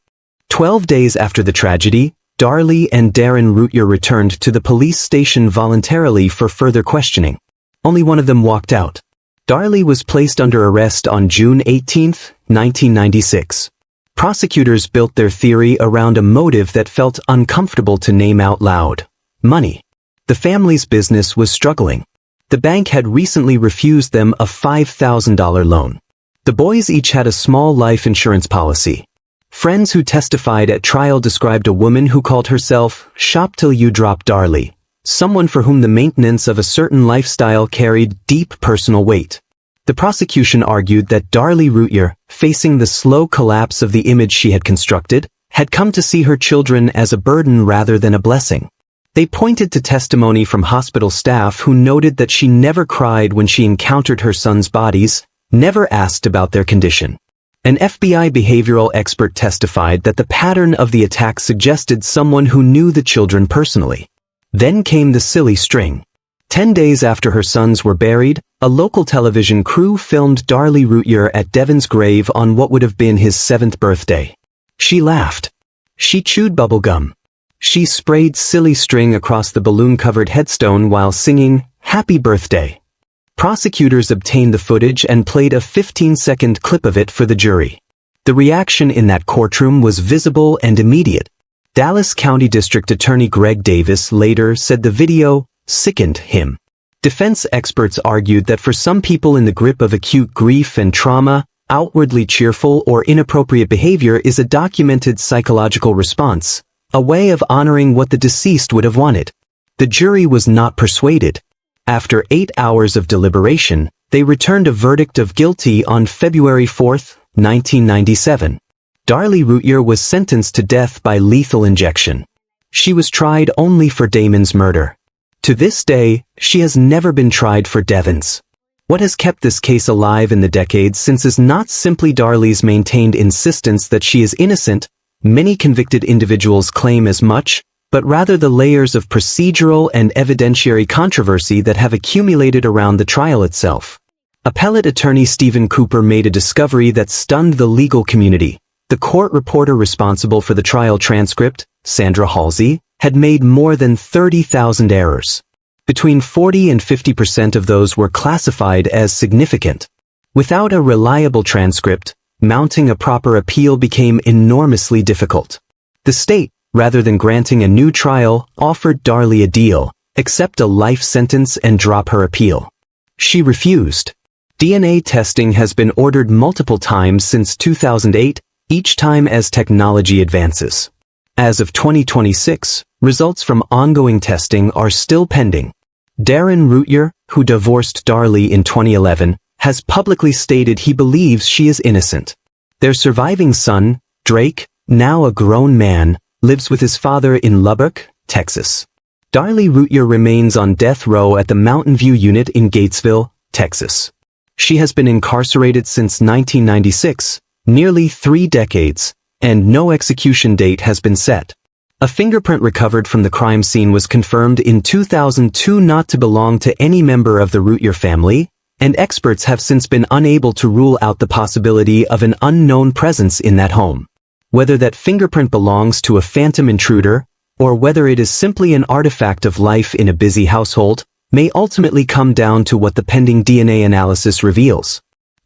12 days after the tragedy, Darlie and Darren Routier returned to the police station voluntarily for further questioning. Only one of them walked out. Darlie was placed under arrest on June 18, 1996. Prosecutors built their theory around a motive that felt uncomfortable to name out loud: money. The family's business was struggling. The bank had recently refused them a $5,000 loan. The boys each had a small life insurance policy. Friends who testified at trial described a woman who called herself "Shop Till You Drop Darlie," someone for whom the maintenance of a certain lifestyle carried deep personal weight. The prosecution argued that Darlie Routier, facing the slow collapse of the image she had constructed, had come to see her children as a burden rather than a blessing. They pointed to testimony from hospital staff who noted that she never cried when she encountered her son's bodies, never asked about their condition. An FBI behavioral expert testified that the pattern of the attack suggested someone who knew the children personally. Then came the silly string. 10 days after her sons were buried, a local television crew filmed Darlie Routier at Devon's grave on what would have been his 7th birthday. She laughed. She chewed bubble gum. She sprayed silly string across the balloon-covered headstone while singing, "Happy Birthday." Prosecutors obtained the footage and played a 15-second clip of it for the jury. The reaction in that courtroom was visible and immediate. Dallas County District Attorney Greg Davis later said the video sickened him. Defense experts argued that for some people in the grip of acute grief and trauma, outwardly cheerful or inappropriate behavior is a documented psychological response, a way of honoring what the deceased would have wanted. The jury was not persuaded. After 8 hours of deliberation, they returned a verdict of guilty on February 4, 1997. Darlie Routier was sentenced to death by lethal injection. She was tried only for Damon's murder. To this day, she has never been tried for Devon's. What has kept this case alive in the decades since is not simply Darlie's maintained insistence that she is innocent, many convicted individuals claim as much, but rather the layers of procedural and evidentiary controversy that have accumulated around the trial itself. Appellate attorney Stephen Cooper made a discovery that stunned the legal community. The court reporter responsible for the trial transcript, Sandra Halsey, had made more than 30,000 errors. Between 40 and 50% of those were classified as significant. Without a reliable transcript, mounting a proper appeal became enormously difficult. The state, rather than granting a new trial, offered Darlie a deal: accept a life sentence and drop her appeal. She refused. DNA testing has been ordered multiple times since 2008, each time as technology advances. As of 2026, results from ongoing testing are still pending. Darren Routier, who divorced Darlie in 2011, has publicly stated he believes she is innocent. Their surviving son, Drake, now a grown man, lives with his father in Lubbock, Texas. Darlie Routier remains on death row at the Mountain View Unit in Gatesville, Texas. She has been incarcerated since 1996, nearly 3 decades, and no execution date has been set. A fingerprint recovered from the crime scene was confirmed in 2002 not to belong to any member of the Routier family, and experts have since been unable to rule out the possibility of an unknown presence in that home. Whether that fingerprint belongs to a phantom intruder, or whether it is simply an artifact of life in a busy household, may ultimately come down to what the pending DNA analysis reveals.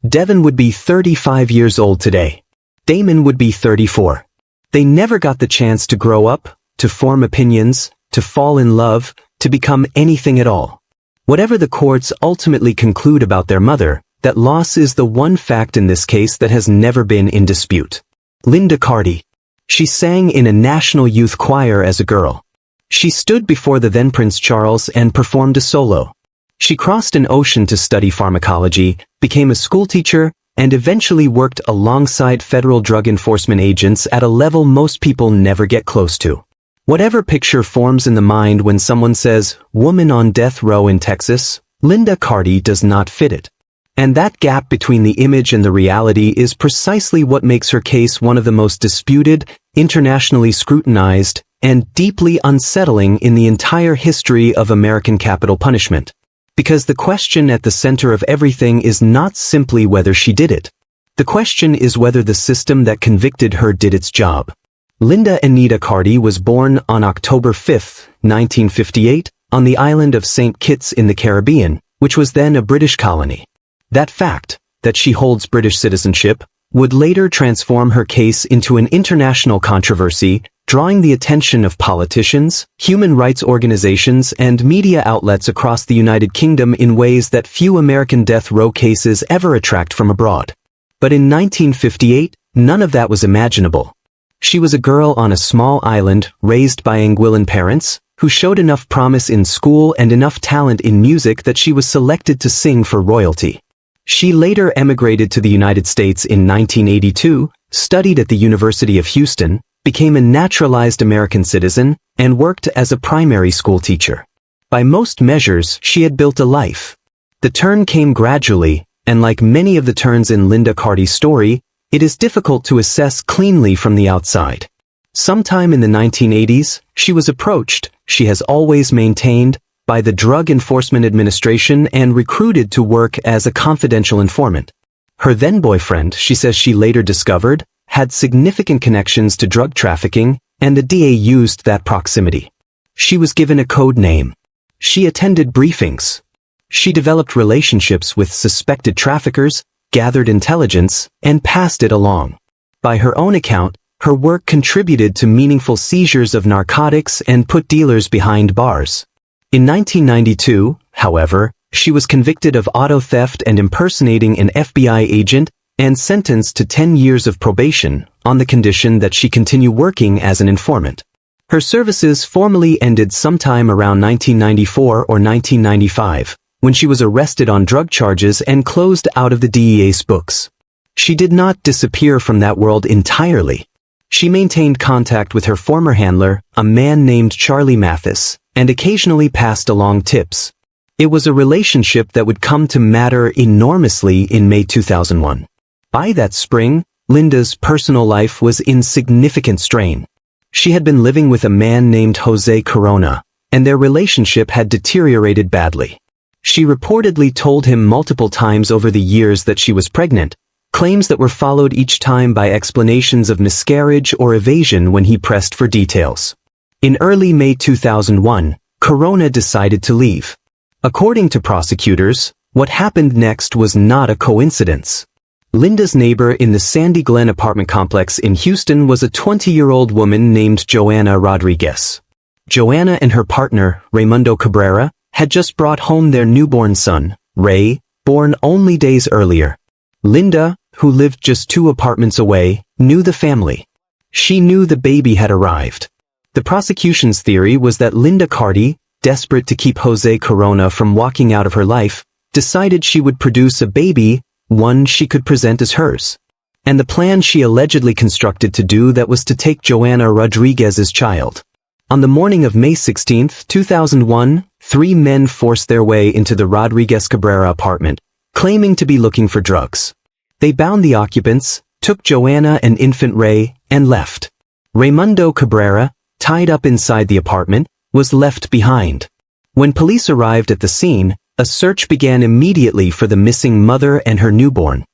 Devon would be 35 years old today. Damon would be 34. They never got the chance to grow up, to form opinions, to fall in love, to become anything at all. Whatever the courts ultimately conclude about their mother, that loss is the one fact in this case that has never been in dispute. Linda Carty. She sang in a national youth choir as a girl. She stood before the then Prince Charles and performed a solo. She crossed an ocean to study pharmacology, became a schoolteacher, and eventually worked alongside federal drug enforcement agents at a level most people never get close to. Whatever picture forms in the mind when someone says, "woman on death row in Texas," Linda Carty does not fit it. And that gap between the image and the reality is precisely what makes her case one of the most disputed, internationally scrutinized, and deeply unsettling in the entire history of American capital punishment. Because the question at the center of everything is not simply whether she did it. The question is whether the system that convicted her did its job. Linda Anita Carty was born on October 5, 1958, on the island of St. Kitts in the Caribbean, which was then a British colony. That fact, that she holds British citizenship, would later transform her case into an international controversy, drawing the attention of politicians, human rights organizations, and media outlets across the United Kingdom in ways that few American death row cases ever attract from abroad. But in 1958, none of that was imaginable. She was a girl on a small island, raised by Anguillan parents, who showed enough promise in school and enough talent in music that she was selected to sing for royalty. She later emigrated to the United States in 1982, studied at the University of Houston, became a naturalized American citizen, and worked as a primary school teacher. By most measures, she had built a life. The turn came gradually, and like many of the turns in Linda Carty's story, it is difficult to assess cleanly from the outside. Sometime in the 1980s, she was approached, she has always maintained, by the Drug Enforcement Administration and recruited to work as a confidential informant. Her then-boyfriend, she says she later discovered, had significant connections to drug trafficking, and the DA used that proximity. She was given a code name. She attended briefings. She developed relationships with suspected traffickers, gathered intelligence, and passed it along. By her own account, her work contributed to meaningful seizures of narcotics and put dealers behind bars. In 1992, however, she was convicted of auto theft and impersonating an FBI agent and sentenced to 10 years of probation on the condition that she continue working as an informant. Her services formally ended sometime around 1994 or 1995, when she was arrested on drug charges and closed out of the DEA's books. She did not disappear from that world entirely. She maintained contact with her former handler, a man named Charlie Mathis, and occasionally passed along tips. It was a relationship that would come to matter enormously in May 2001. By that spring, Linda's personal life was in significant strain. She had been living with a man named Jose Corona, and their relationship had deteriorated badly. She reportedly told him multiple times over the years that she was pregnant, claims that were followed each time by explanations of miscarriage or evasion when he pressed for details. In early May 2001, Corona decided to leave. According to prosecutors, what happened next was not a coincidence. Linda's neighbor in the Sandy Glen apartment complex in Houston was a 20-year-old woman named Joanna Rodriguez. Joanna and her partner, Raimundo Cabrera, had just brought home their newborn son, Ray, born only days earlier. Linda, who lived just 2 apartments away, knew the family. She knew the baby had arrived. The prosecution's theory was that Linda Carty, desperate to keep Jose Corona from walking out of her life, decided she would produce a baby, one she could present as hers. And the plan she allegedly constructed to do that was to take Joanna Rodriguez's child. On the morning of May 16, 2001, 3 men forced their way into the Rodriguez Cabrera apartment, claiming to be looking for drugs. They bound the occupants, took Joanna and infant Ray, and left. Raimundo Cabrera, tied up inside the apartment, was left behind. When police arrived at the scene, a search began immediately for the missing mother and her newborn.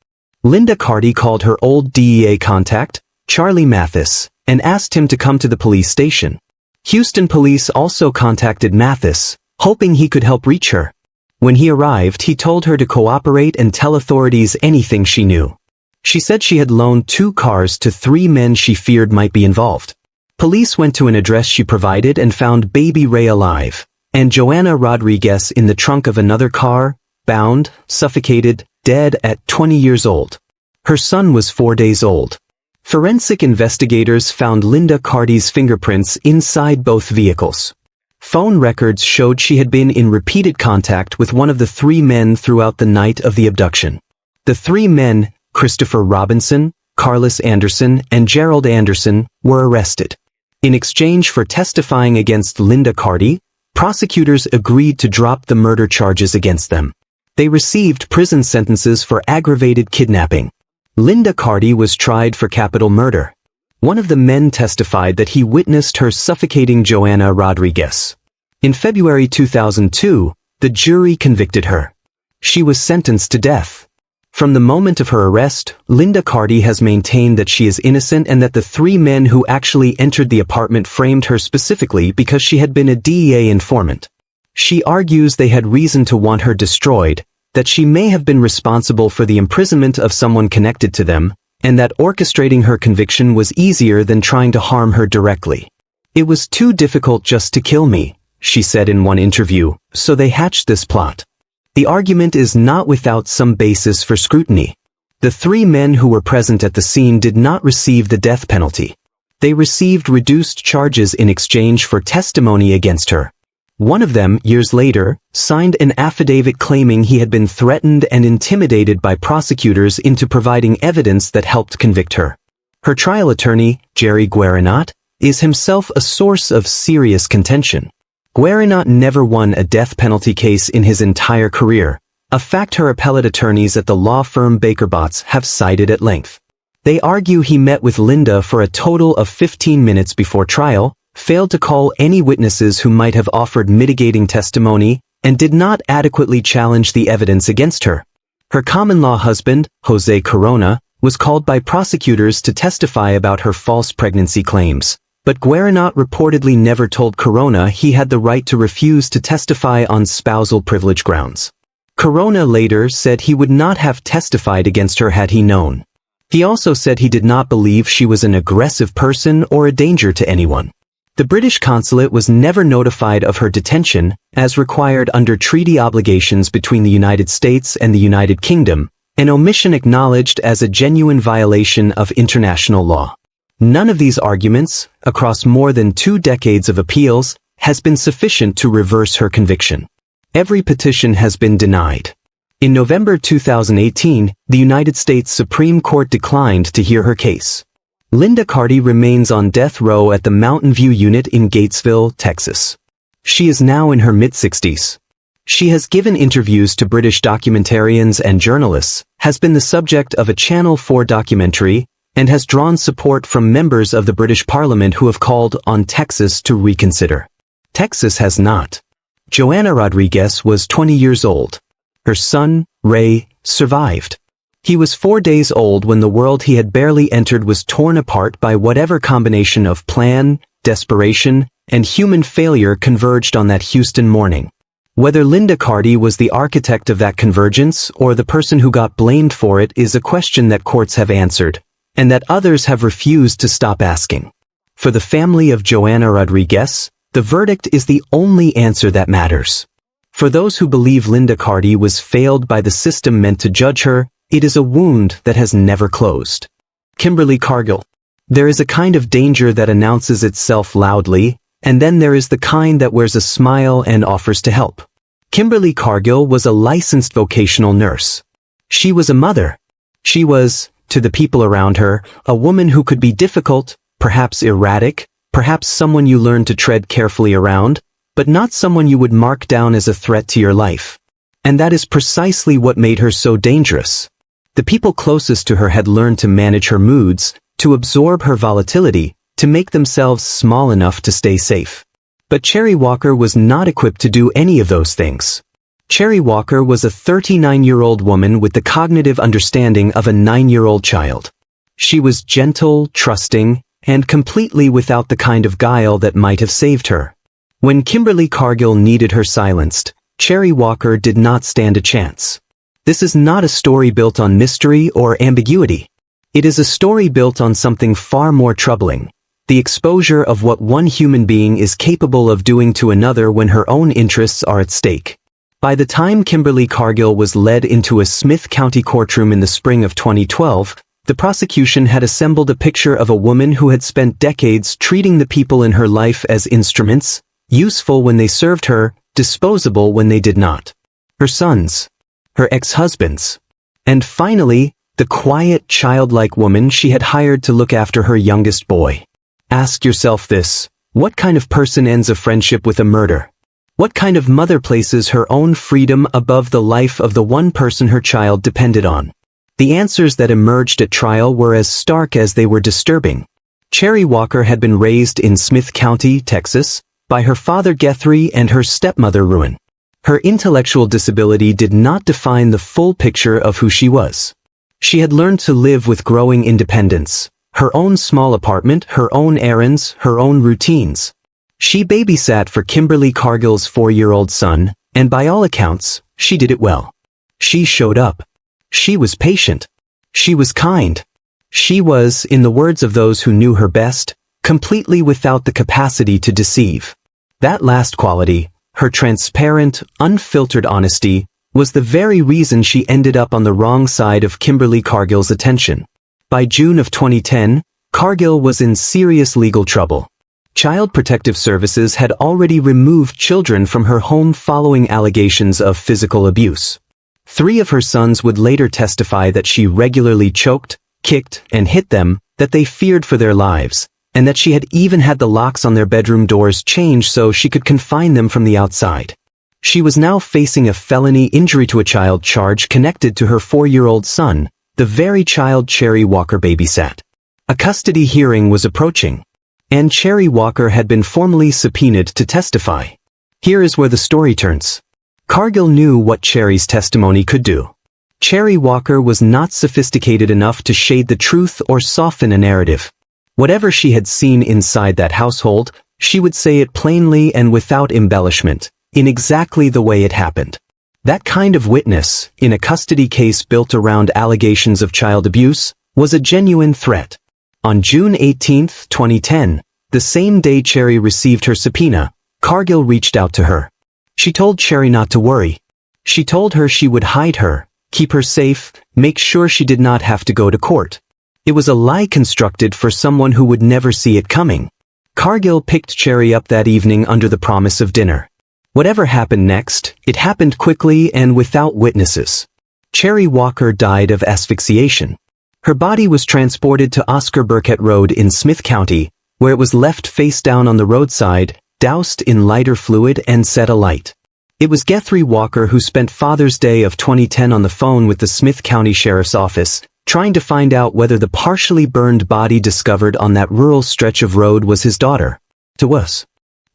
Linda Carty called her old DEA contact, Charlie Mathis, and asked him to come to the police station. Houston police also contacted Mathis, hoping he could help reach her. When he arrived, he told her to cooperate and tell authorities anything she knew. She said she had loaned 2 cars to 3 men she feared might be involved. Police went to an address she provided and found baby Ray alive, and Joanna Rodriguez in the trunk of another car, bound, suffocated, dead at 20 years old. Her son was 4 days old. Forensic investigators found Linda Carty's fingerprints inside both vehicles. Phone records showed she had been in repeated contact with one of the 3 men throughout the night of the abduction. The 3 men, Christopher Robinson, Carlos Anderson, and Gerald Anderson, were arrested. In exchange for testifying against Linda Carty, prosecutors agreed to drop the murder charges against them. They received prison sentences for aggravated kidnapping. Linda Carty was tried for capital murder. One of the men testified that he witnessed her suffocating Joanna Rodriguez. In February 2002, the jury convicted her. She was sentenced to death. From the moment of her arrest, Linda Carty has maintained that she is innocent and that the 3 men who actually entered the apartment framed her specifically because she had been a DEA informant. She argues they had reason to want her destroyed, that she may have been responsible for the imprisonment of someone connected to them, and that orchestrating her conviction was easier than trying to harm her directly. "It was too difficult just to kill me," she said in one interview, "so they hatched this plot." The argument is not without some basis for scrutiny. The 3 men who were present at the scene did not receive the death penalty. They received reduced charges in exchange for testimony against her. One of them, years later, signed an affidavit claiming he had been threatened and intimidated by prosecutors into providing evidence that helped convict her. Her trial attorney, Jerry Guarinot, is himself a source of serious contention. Guarinot never won a death penalty case in his entire career, a fact her appellate attorneys at the law firm Baker Botts have cited at length. They argue he met with Linda for a total of 15 minutes before trial, failed to call any witnesses who might have offered mitigating testimony, and did not adequately challenge the evidence against her. Her common-law husband, Jose Corona, was called by prosecutors to testify about her false pregnancy claims, but Guarinot reportedly never told Corona he had the right to refuse to testify on spousal privilege grounds. Corona later said he would not have testified against her had he known. He also said he did not believe she was an aggressive person or a danger to anyone. The British consulate was never notified of her detention, as required under treaty obligations between the United States and the United Kingdom, an omission acknowledged as a genuine violation of international law. None of these arguments, across more than 2 decades of appeals, has been sufficient to reverse her conviction. Every petition has been denied. In November 2018, the United States Supreme Court declined to hear her case. Linda Carty remains on death row at the Mountain View Unit in Gatesville, Texas. She is now in her mid-60s. She has given interviews to British documentarians and journalists, has been the subject of a Channel 4 documentary, and has drawn support from members of the British Parliament who have called on Texas to reconsider. Texas has not. Joanna Rodriguez was 20 years old. Her son, Ray, survived. He was 4 days old when the world he had barely entered was torn apart by whatever combination of plan, desperation, and human failure converged on that Houston morning. Whether Linda Carty was the architect of that convergence or the person who got blamed for it is a question that courts have answered, and that others have refused to stop asking. For the family of Joanna Rodriguez, the verdict is the only answer that matters. For those who believe Linda Carty was failed by the system meant to judge her, it is a wound that has never closed. Kimberly Cargill. There is a kind of danger that announces itself loudly, and then there is the kind that wears a smile and offers to help. Kimberly Cargill was a licensed vocational nurse. She was a mother. She was, to the people around her, a woman who could be difficult, perhaps erratic, perhaps someone you learned to tread carefully around, but not someone you would mark down as a threat to your life. And that is precisely what made her so dangerous. The people closest to her had learned to manage her moods, to absorb her volatility, to make themselves small enough to stay safe. But Cherry Walker was not equipped to do any of those things. Cherry Walker was a 39-year-old woman with the cognitive understanding of a 9-year-old child. She was gentle, trusting, and completely without the kind of guile that might have saved her. When Kimberly Cargill needed her silenced, Cherry Walker did not stand a chance. This is not a story built on mystery or ambiguity. It is a story built on something far more troubling, the exposure of what one human being is capable of doing to another when her own interests are at stake. By the time Kimberly Cargill was led into a Smith County courtroom in the spring of 2012, the prosecution had assembled a picture of a woman who had spent decades treating the people in her life as instruments, useful when they served her, disposable when they did not. Her sons. Her ex-husbands. And finally, the quiet, childlike woman she had hired to look after her youngest boy. Ask yourself this: what kind of person ends a friendship with a murder? What kind of mother places her own freedom above the life of the one person her child depended on? The answers that emerged at trial were as stark as they were disturbing. Cherry Walker had been raised in Smith County, Texas, by her father Guthrie and her stepmother Ruin. Her intellectual disability did not define the full picture of who she was. She had learned to live with growing independence, her own small apartment, her own errands, her own routines. She babysat for Kimberly Cargill's 4-year-old son, and by all accounts, she did it well. She showed up. She was patient. She was kind. She was, in the words of those who knew her best, completely without the capacity to deceive. That last quality, her transparent, unfiltered honesty, was the very reason she ended up on the wrong side of Kimberly Cargill's attention. By June of 2010, Cargill was in serious legal trouble. Child Protective Services had already removed children from her home following allegations of physical abuse. 3 of her sons would later testify that she regularly choked, kicked, and hit them, that they feared for their lives, and that she had even had the locks on their bedroom doors changed so she could confine them from the outside. She was now facing a felony injury to a child charge connected to her 4-year-old son, the very child Cherry Walker babysat. A custody hearing was approaching, and Cherry Walker had been formally subpoenaed to testify. Here is where the story turns. Cargill knew what Cherry's testimony could do. Cherry Walker was not sophisticated enough to shade the truth or soften a narrative. Whatever she had seen inside that household, she would say it plainly and without embellishment, in exactly the way it happened. That kind of witness, in a custody case built around allegations of child abuse, was a genuine threat. On June 18, 2010, the same day Cherry received her subpoena, Cargill reached out to her. She told Cherry not to worry. She told her she would hide her, keep her safe, make sure she did not have to go to court. It was a lie constructed for someone who would never see it coming. Cargill picked Cherry up that evening under the promise of dinner. Whatever happened next, it happened quickly and without witnesses. Cherry Walker died of asphyxiation. Her body was transported to Oscar Burkett Road in Smith County, where it was left face down on the roadside, doused in lighter fluid and set alight. It was Guthrie Walker who spent Father's Day of 2010 on the phone with the Smith County Sheriff's Office, trying to find out whether the partially burned body discovered on that rural stretch of road was his daughter. To us,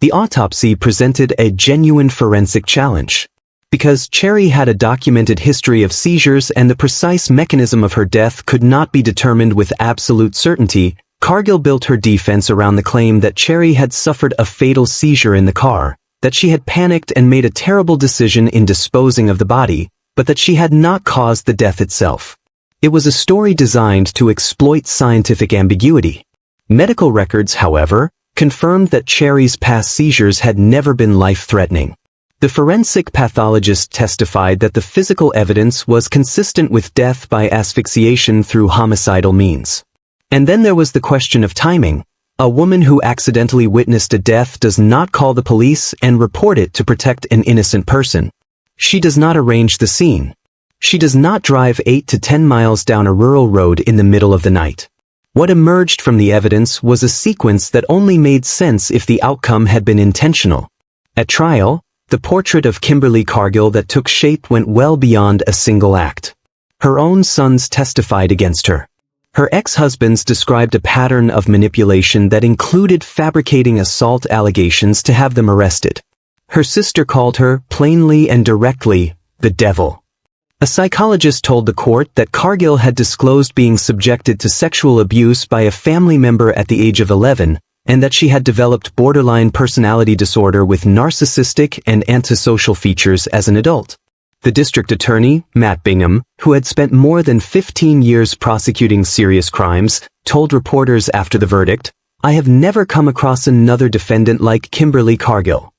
the autopsy presented a genuine forensic challenge. Because Cherry had a documented history of seizures and the precise mechanism of her death could not be determined with absolute certainty, Cargill built her defense around the claim that Cherry had suffered a fatal seizure in the car, that she had panicked and made a terrible decision in disposing of the body, but that she had not caused the death itself. It was a story designed to exploit scientific ambiguity. Medical records, however, confirmed that Cherry's past seizures had never been life-threatening. The forensic pathologist testified that the physical evidence was consistent with death by asphyxiation through homicidal means. And then there was the question of timing. A woman who accidentally witnessed a death does not call the police and report it to protect an innocent person. She does not arrange the scene. She does not drive 8 to 10 miles down a rural road in the middle of the night. What emerged from the evidence was a sequence that only made sense if the outcome had been intentional. At trial, the portrait of Kimberly Cargill that took shape went well beyond a single act. Her own sons testified against her. Her ex-husbands described a pattern of manipulation that included fabricating assault allegations to have them arrested. Her sister called her, plainly and directly, the devil. A psychologist told the court that Cargill had disclosed being subjected to sexual abuse by a family member at the age of 11, and that she had developed borderline personality disorder with narcissistic and antisocial features as an adult. The district attorney, Matt Bingham, who had spent more than 15 years prosecuting serious crimes, told reporters after the verdict, "I have never come across another defendant like Kimberly Cargill."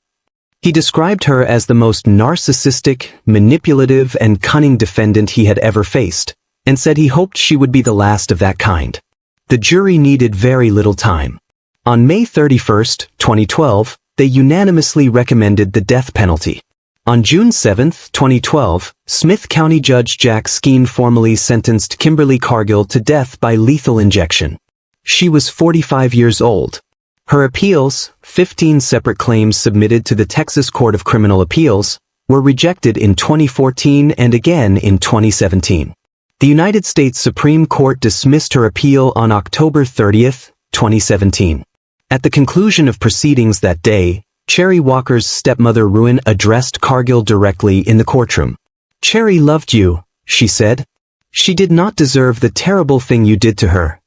He described her as the most narcissistic, manipulative, and cunning defendant he had ever faced, and said he hoped she would be the last of that kind. The jury needed very little time. On May 31, 2012, they unanimously recommended the death penalty. On June 7, 2012, Smith County Judge Jack Skeen formally sentenced Kimberly Cargill to death by lethal injection. She was 45 years old. Her appeals, 15 separate claims submitted to the Texas Court of Criminal Appeals, were rejected in 2014 and again in 2017. The United States Supreme Court dismissed her appeal on October 30, 2017. At the conclusion of proceedings that day, Cherry Walker's stepmother Ruin addressed Cargill directly in the courtroom. "Cherry loved you," she said. "She did not deserve the terrible thing you did to her."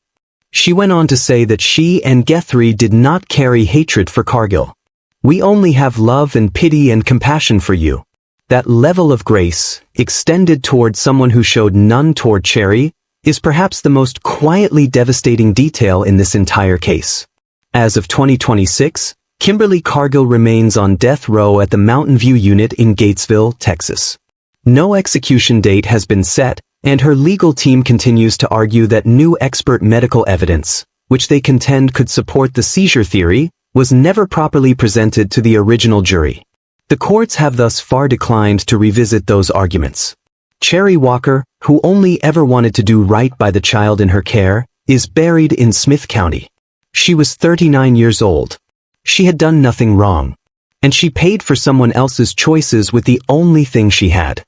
She went on to say that she and Guthrie did not carry hatred for Cargill. "We only have love and pity and compassion for you." That level of grace, extended toward someone who showed none toward Cherry, is perhaps the most quietly devastating detail in this entire case. As of 2026, Kimberly Cargill remains on death row at the Mountain View Unit in Gatesville, Texas. No execution date has been set, and her legal team continues to argue that new expert medical evidence, which they contend could support the seizure theory, was never properly presented to the original jury. The courts have thus far declined to revisit those arguments. Cherry Walker, who only ever wanted to do right by the child in her care, is buried in Smith County. She was 39 years old. She had done nothing wrong. And she paid for someone else's choices with the only thing she had.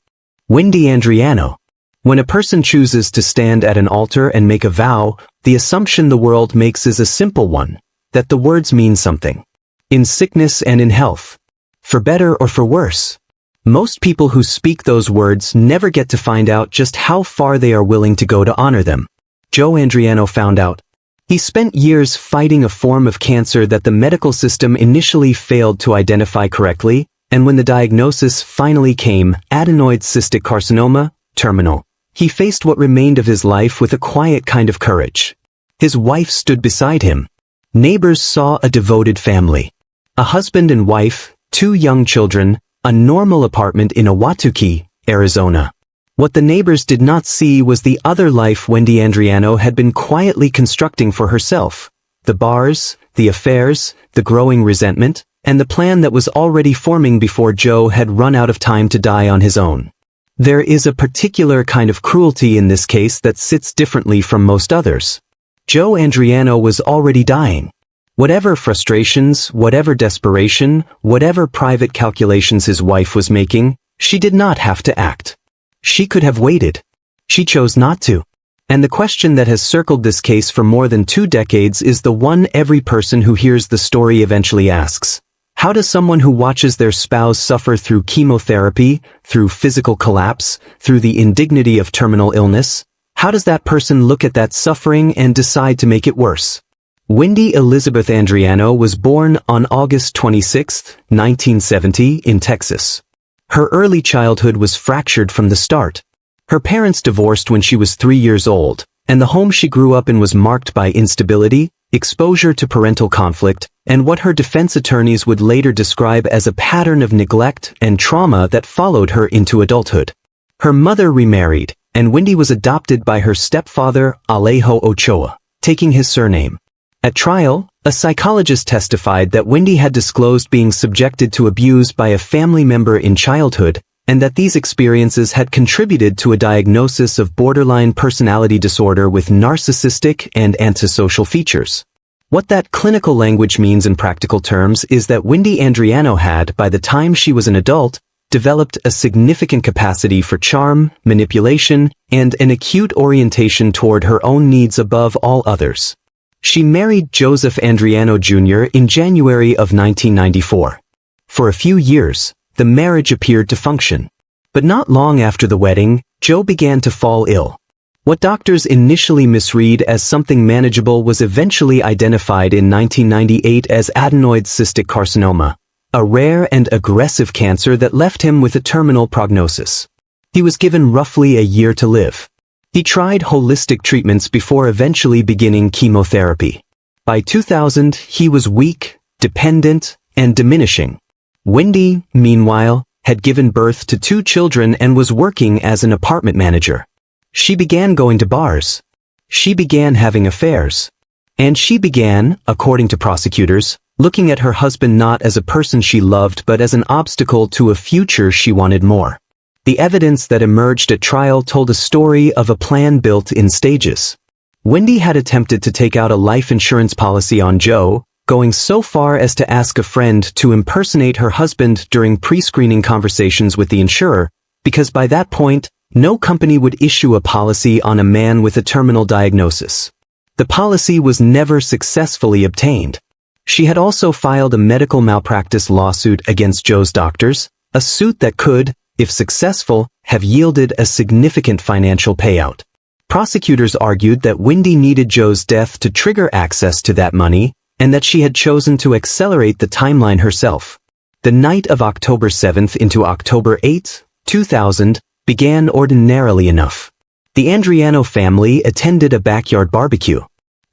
Wendy Andriano. When a person chooses to stand at an altar and make a vow, the assumption the world makes is a simple one, that the words mean something. In sickness and in health. For better or for worse. Most people who speak those words never get to find out just how far they are willing to go to honor them. Joe Andriano found out. He spent years fighting a form of cancer that the medical system initially failed to identify correctly, and when the diagnosis finally came, adenoid cystic carcinoma, terminal, he faced what remained of his life with a quiet kind of courage. His wife stood beside him. Neighbors saw a devoted family. A husband and wife, 2 young children, a normal apartment in Ahwatukee, Arizona. What the neighbors did not see was the other life Wendy Andriano had been quietly constructing for herself. The bars, the affairs, the growing resentment, and the plan that was already forming before Joe had run out of time to die on his own. There is a particular kind of cruelty in this case that sits differently from most others. Joe Andriano was already dying. Whatever frustrations, whatever desperation, whatever private calculations his wife was making, she did not have to act. She could have waited. She chose not to. And the question that has circled this case for more than 2 decades is the one every person who hears the story eventually asks. How does someone who watches their spouse suffer through chemotherapy, through physical collapse, through the indignity of terminal illness, how does that person look at that suffering and decide to make it worse? Wendy Elizabeth Andriano was born on August 26, 1970, in Texas. Her early childhood was fractured from the start. Her parents divorced when she was 3 years old, and the home she grew up in was marked by instability, exposure to parental conflict, and what her defense attorneys would later describe as a pattern of neglect and trauma that followed her into adulthood. Her mother remarried, and Wendy was adopted by her stepfather, Alejo Ochoa, taking his surname. At trial, a psychologist testified that Wendy had disclosed being subjected to abuse by a family member in childhood, and that these experiences had contributed to a diagnosis of borderline personality disorder with narcissistic and antisocial features. What that clinical language means in practical terms is that Wendy Andriano had, by the time she was an adult, developed a significant capacity for charm, manipulation, and an acute orientation toward her own needs above all others. She married Joseph Andriano Jr. in January of 1994. For a few years, the marriage appeared to function. But not long after the wedding, Joe began to fall ill. What doctors initially misread as something manageable was eventually identified in 1998 as adenoid cystic carcinoma, a rare and aggressive cancer that left him with a terminal prognosis. He was given roughly a year to live. He tried holistic treatments before eventually beginning chemotherapy. By 2000, he was weak, dependent, and diminishing. Wendy, meanwhile, had given birth to 2 children and was working as an apartment manager. She began going to bars. She began having affairs. And she began, according to prosecutors, looking at her husband not as a person she loved but as an obstacle to a future she wanted more. The evidence that emerged at trial told a story of a plan built in stages. Wendy had attempted to take out a life insurance policy on Joe, going so far as to ask a friend to impersonate her husband during pre-screening conversations with the insurer, because by that point, no company would issue a policy on a man with a terminal diagnosis. The policy was never successfully obtained. She had also filed a medical malpractice lawsuit against Joe's doctors, a suit that could, if successful, have yielded a significant financial payout. Prosecutors argued that Wendy needed Joe's death to trigger access to that money, and that she had chosen to accelerate the timeline herself. The night of October 7th into October 8, 2000, began ordinarily enough. The Andriano family attended a backyard barbecue.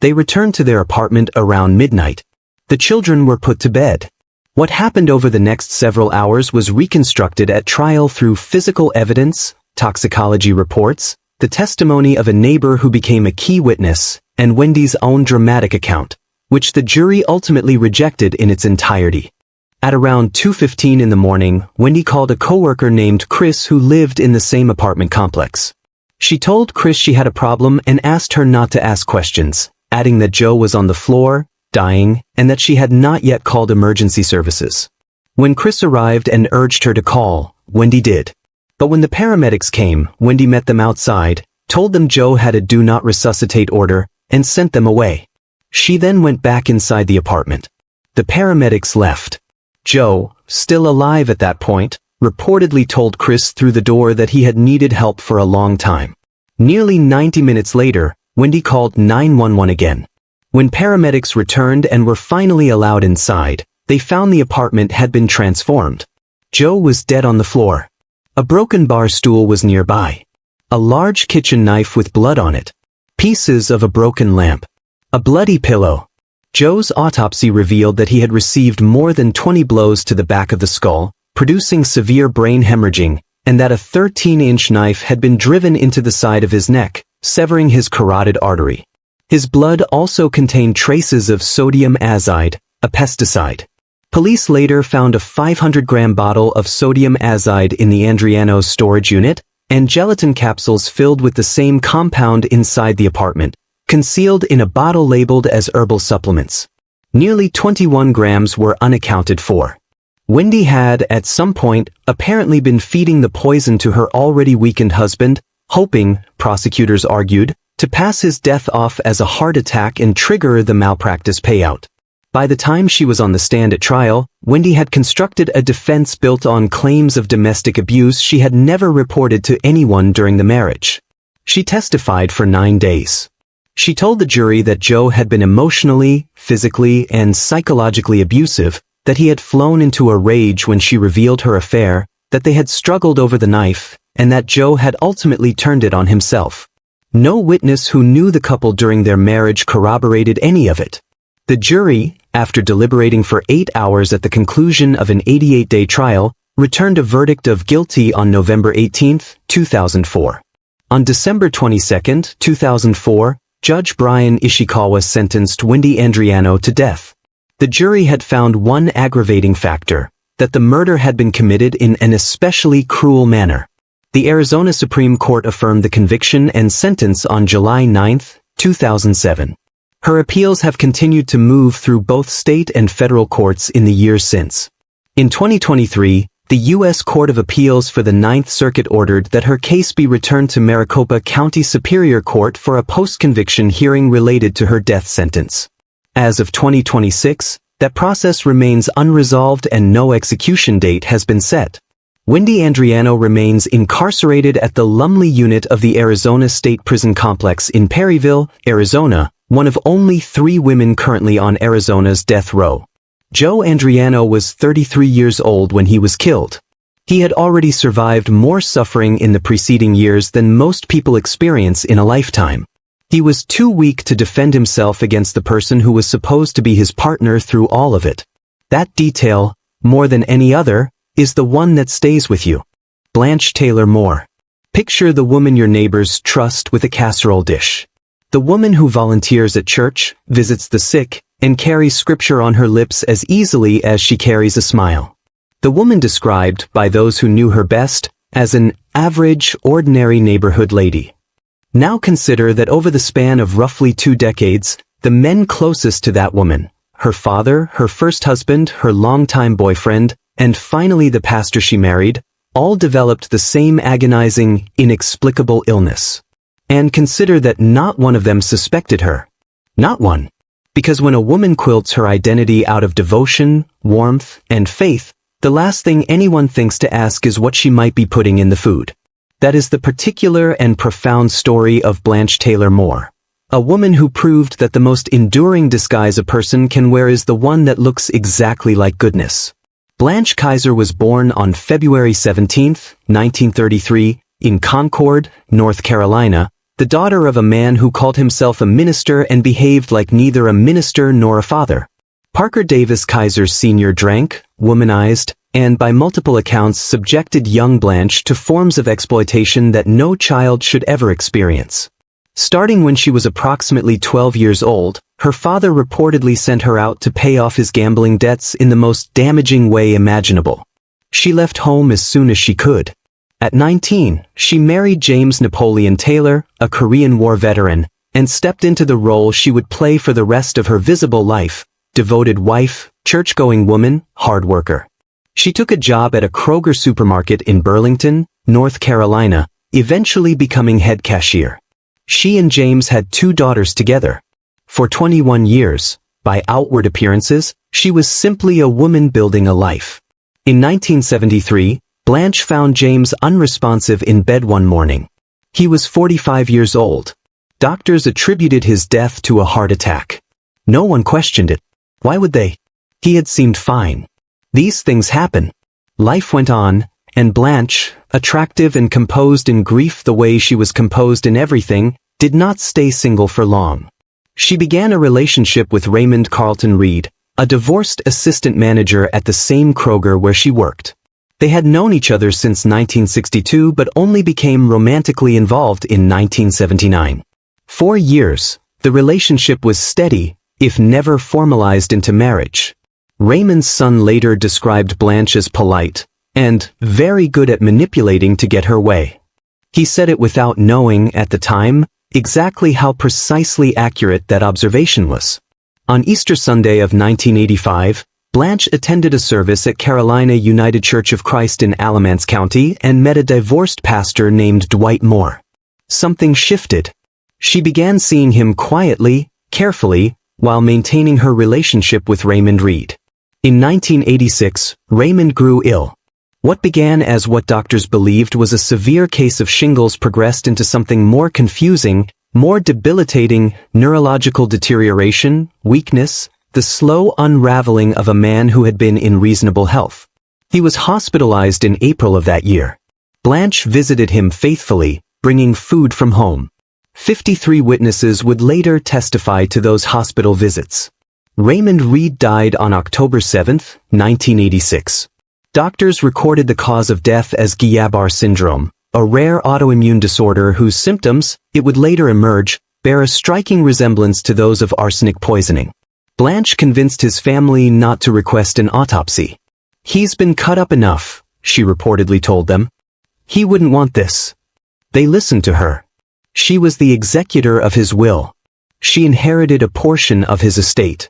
They returned to their apartment around midnight. The children were put to bed. What happened over the next several hours was reconstructed at trial through physical evidence, toxicology reports, the testimony of a neighbor who became a key witness, and Wendy's own dramatic account, which the jury ultimately rejected in its entirety. At around 2:15 in the morning, Wendy called a coworker named Chris who lived in the same apartment complex. She told Chris she had a problem and asked her not to ask questions, adding that Joe was on the floor, dying, and that she had not yet called emergency services. When Chris arrived and urged her to call, Wendy did. But when the paramedics came, Wendy met them outside, told them Joe had a do not resuscitate order, and sent them away. She then went back inside the apartment. The paramedics left. Joe, still alive at that point, reportedly told Chris through the door that he had needed help for a long time. Nearly 90 minutes later, Wendy called 911 again. When paramedics returned and were finally allowed inside, they found the apartment had been transformed. Joe was dead on the floor. A broken bar stool was nearby. A large kitchen knife with blood on it. Pieces of a broken lamp. A bloody pillow. Joe's autopsy revealed that he had received more than 20 blows to the back of the skull, producing severe brain hemorrhaging, and that a 13-inch knife had been driven into the side of his neck, severing his carotid artery. His blood also contained traces of sodium azide, a pesticide. Police later found a 500-gram bottle of sodium azide in the Andriano's storage unit, and gelatin capsules filled with the same compound inside the apartment, concealed in a bottle labeled as herbal supplements. Nearly 21 grams were unaccounted for. Wendy had, at some point, apparently been feeding the poison to her already weakened husband, hoping, prosecutors argued, to pass his death off as a heart attack and trigger the malpractice payout. By the time she was on the stand at trial, Wendy had constructed a defense built on claims of domestic abuse she had never reported to anyone during the marriage. She testified for 9 days. She told the jury that Joe had been emotionally, physically, and psychologically abusive, that he had flown into a rage when she revealed her affair, that they had struggled over the knife, and that Joe had ultimately turned it on himself. No witness who knew the couple during their marriage corroborated any of it. The jury, after deliberating for 8 hours at the conclusion of an 88-day trial, returned a verdict of guilty on November 18, 2004. On December 22, 2004, Judge Brian Ishikawa sentenced Wendy Andriano to death. The jury had found one aggravating factor, that the murder had been committed in an especially cruel manner. The Arizona Supreme Court affirmed the conviction and sentence on July 9, 2007. Her appeals have continued to move through both state and federal courts in the years since. In 2023, the U.S. Court of Appeals for the Ninth Circuit ordered that her case be returned to Maricopa County Superior Court for a post-conviction hearing related to her death sentence. As of 2026, that process remains unresolved and no execution date has been set. Wendy Andriano remains incarcerated at the Lumley unit of the Arizona State Prison Complex in Perryville, Arizona, one of only 3 women currently on Arizona's death row. Joe Andriano was 33 years old when he was killed. He had already survived more suffering in the preceding years than most people experience in a lifetime. He was too weak to defend himself against the person who was supposed to be his partner through all of it. That detail, more than any other, is the one that stays with you. Blanche Taylor Moore. Picture the woman your neighbors trust with a casserole dish. The woman who volunteers at church, visits the sick, and carries scripture on her lips as easily as she carries a smile. The woman described, by those who knew her best, as an average, ordinary neighborhood lady. Now consider that over the span of roughly 2 decades, the men closest to that woman, her father, her first husband, her longtime boyfriend, and finally the pastor she married, all developed the same agonizing, inexplicable illness. And consider that not one of them suspected her. Not one. Because when a woman quilts her identity out of devotion, warmth, and faith, the last thing anyone thinks to ask is what she might be putting in the food. That is the particular and profound story of Blanche Taylor Moore. A woman who proved that the most enduring disguise a person can wear is the one that looks exactly like goodness. Blanche Kaiser was born on February 17, 1933, in Concord, North Carolina, the daughter of a man who called himself a minister and behaved like neither a minister nor a father. Parker Davis Kaiser Sr. drank, womanized, and by multiple accounts subjected young Blanche to forms of exploitation that no child should ever experience. Starting when she was approximately 12 years old, her father reportedly sent her out to pay off his gambling debts in the most damaging way imaginable. She left home as soon as she could. At 19, she married James Napoleon Taylor, a Korean War veteran, and stepped into the role she would play for the rest of her visible life: devoted wife, church-going woman, hard worker. She took a job at a Kroger supermarket in Burlington, North Carolina, eventually becoming head cashier. She and James had 2 daughters together. For 21 years, by outward appearances, she was simply a woman building a life. In 1973, Blanche found James unresponsive in bed one morning. He was 45 years old. Doctors attributed his death to a heart attack. No one questioned it. Why would they? He had seemed fine. These things happen. Life went on, and Blanche, attractive and composed in grief the way she was composed in everything, did not stay single for long. She began a relationship with Raymond Carlton Reed, a divorced assistant manager at the same Kroger where she worked. They had known each other since 1962 but only became romantically involved in 1979. 4 years, the relationship was steady, if never formalized into marriage. Raymond's son later described Blanche as polite and very good at manipulating to get her way. He said it without knowing, at the time, exactly how precisely accurate that observation was. On Easter Sunday of 1985, Blanche attended a service at Carolina United Church of Christ in Alamance County and met a divorced pastor named Dwight Moore. Something shifted. She began seeing him quietly, carefully, while maintaining her relationship with Raymond Reed. In 1986, Raymond grew ill. What began as what doctors believed was a severe case of shingles progressed into something more confusing, more debilitating: neurological deterioration, weakness, the slow unraveling of a man who had been in reasonable health. He was hospitalized in April of that year. Blanche visited him faithfully, bringing food from home. 53 witnesses would later testify to those hospital visits. Raymond Reed died on October 7, 1986. Doctors recorded the cause of death as Guillain-Barré syndrome, a rare autoimmune disorder whose symptoms, it would later emerge, bear a striking resemblance to those of arsenic poisoning. Blanche convinced his family not to request an autopsy. "He's been cut up enough," she reportedly told them. "He wouldn't want this." They listened to her. She was the executor of his will. She inherited a portion of his estate.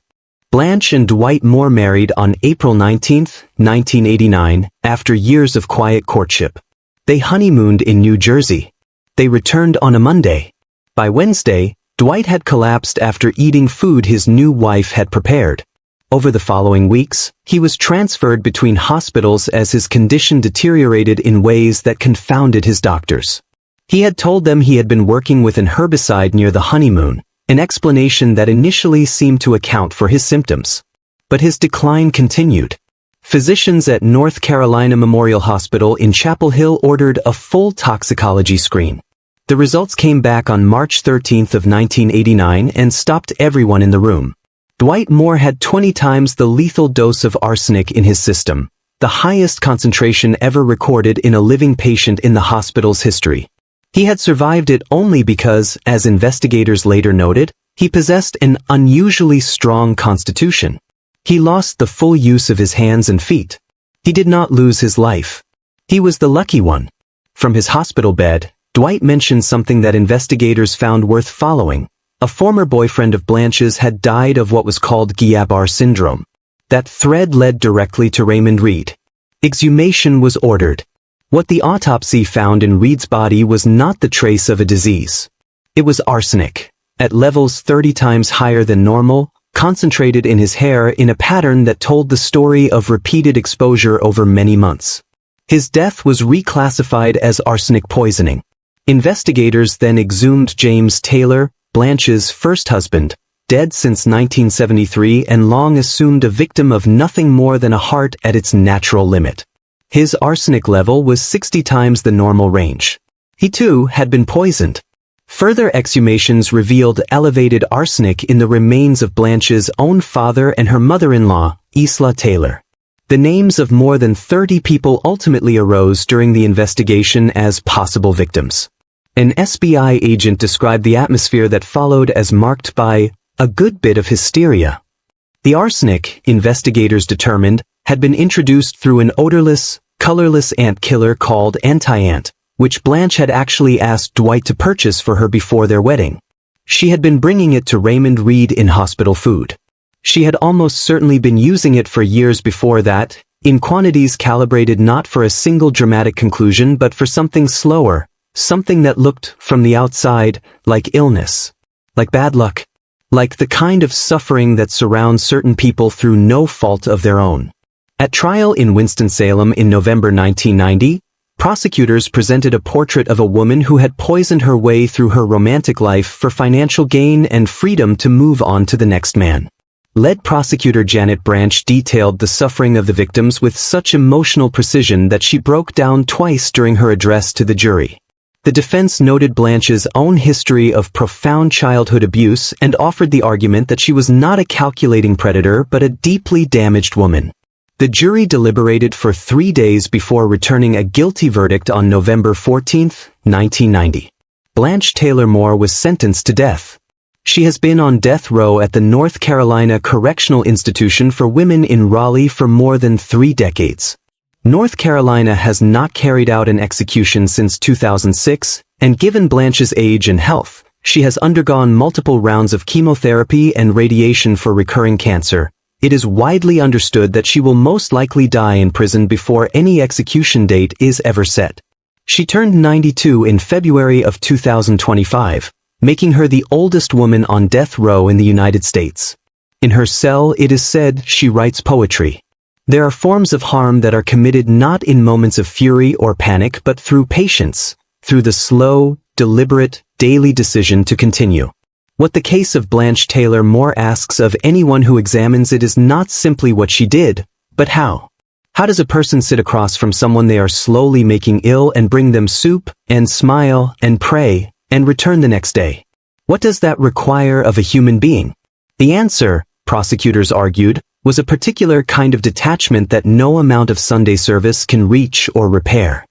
Blanche and Dwight Moore married on April 19, 1989, after years of quiet courtship. They honeymooned in New Jersey. They returned on a Monday. By Wednesday, Dwight had collapsed after eating food his new wife had prepared. Over the following weeks, he was transferred between hospitals as his condition deteriorated in ways that confounded his doctors. He had told them he had been working with an herbicide near the honeymoon, an explanation that initially seemed to account for his symptoms. But his decline continued. Physicians at North Carolina Memorial Hospital in Chapel Hill ordered a full toxicology screen. The results came back on March 13 of 1989 and stopped everyone in the room. Dwight Moore had 20 times the lethal dose of arsenic in his system, the highest concentration ever recorded in a living patient in the hospital's history. He had survived it only because, as investigators later noted, he possessed an unusually strong constitution. He lost the full use of his hands and feet. He did not lose his life. He was the lucky one. From his hospital bed, Dwight mentioned something that investigators found worth following. A former boyfriend of Blanche's had died of what was called Guillain-Barré syndrome. That thread led directly to Raymond Reed. Exhumation was ordered. What the autopsy found in Reed's body was not the trace of a disease. It was arsenic, at levels 30 times higher than normal, concentrated in his hair in a pattern that told the story of repeated exposure over many months. His death was reclassified as arsenic poisoning. Investigators then exhumed James Taylor, Blanche's first husband, dead since 1973 and long assumed a victim of nothing more than a heart at its natural limit. His arsenic level was 60 times the normal range. He too had been poisoned. Further exhumations revealed elevated arsenic in the remains of Blanche's own father and her mother-in-law, Isla Taylor. The names of more than 30 people ultimately arose during the investigation as possible victims. An FBI agent described the atmosphere that followed as marked by a good bit of hysteria. The arsenic, investigators determined, had been introduced through an odorless, colorless ant killer called Anti-Ant, which Blanche had actually asked Dwight to purchase for her before their wedding. She had been bringing it to Raymond Reed in hospital food. She had almost certainly been using it for years before that, in quantities calibrated not for a single dramatic conclusion but for something slower, something that looked, from the outside, like illness, like bad luck, like the kind of suffering that surrounds certain people through no fault of their own. At trial in Winston-Salem in November 1990, prosecutors presented a portrait of a woman who had poisoned her way through her romantic life for financial gain and freedom to move on to the next man. Lead prosecutor Janet Branch detailed the suffering of the victims with such emotional precision that she broke down twice during her address to the jury. The defense noted Blanche's own history of profound childhood abuse and offered the argument that she was not a calculating predator but a deeply damaged woman. The jury deliberated for 3 days before returning a guilty verdict on November 14, 1990. Blanche Taylor Moore was sentenced to death. She has been on death row at the North Carolina Correctional Institution for Women in Raleigh for more than 3 decades. North Carolina has not carried out an execution since 2006, and given Blanche's age and health, she has undergone multiple rounds of chemotherapy and radiation for recurring cancer. It is widely understood that she will most likely die in prison before any execution date is ever set. She turned 92 in February of 2025, making her the oldest woman on death row in the United States. In her cell, it is said, she writes poetry. There are forms of harm that are committed not in moments of fury or panic but through patience, through the slow, deliberate, daily decision to continue. What the case of Blanche Taylor Moore asks of anyone who examines it is not simply what she did, but how. How does a person sit across from someone they are slowly making ill and bring them soup, and smile, and pray, and return the next day? What does that require of a human being? The answer, prosecutors argued, was a particular kind of detachment that no amount of Sunday service can reach or repair.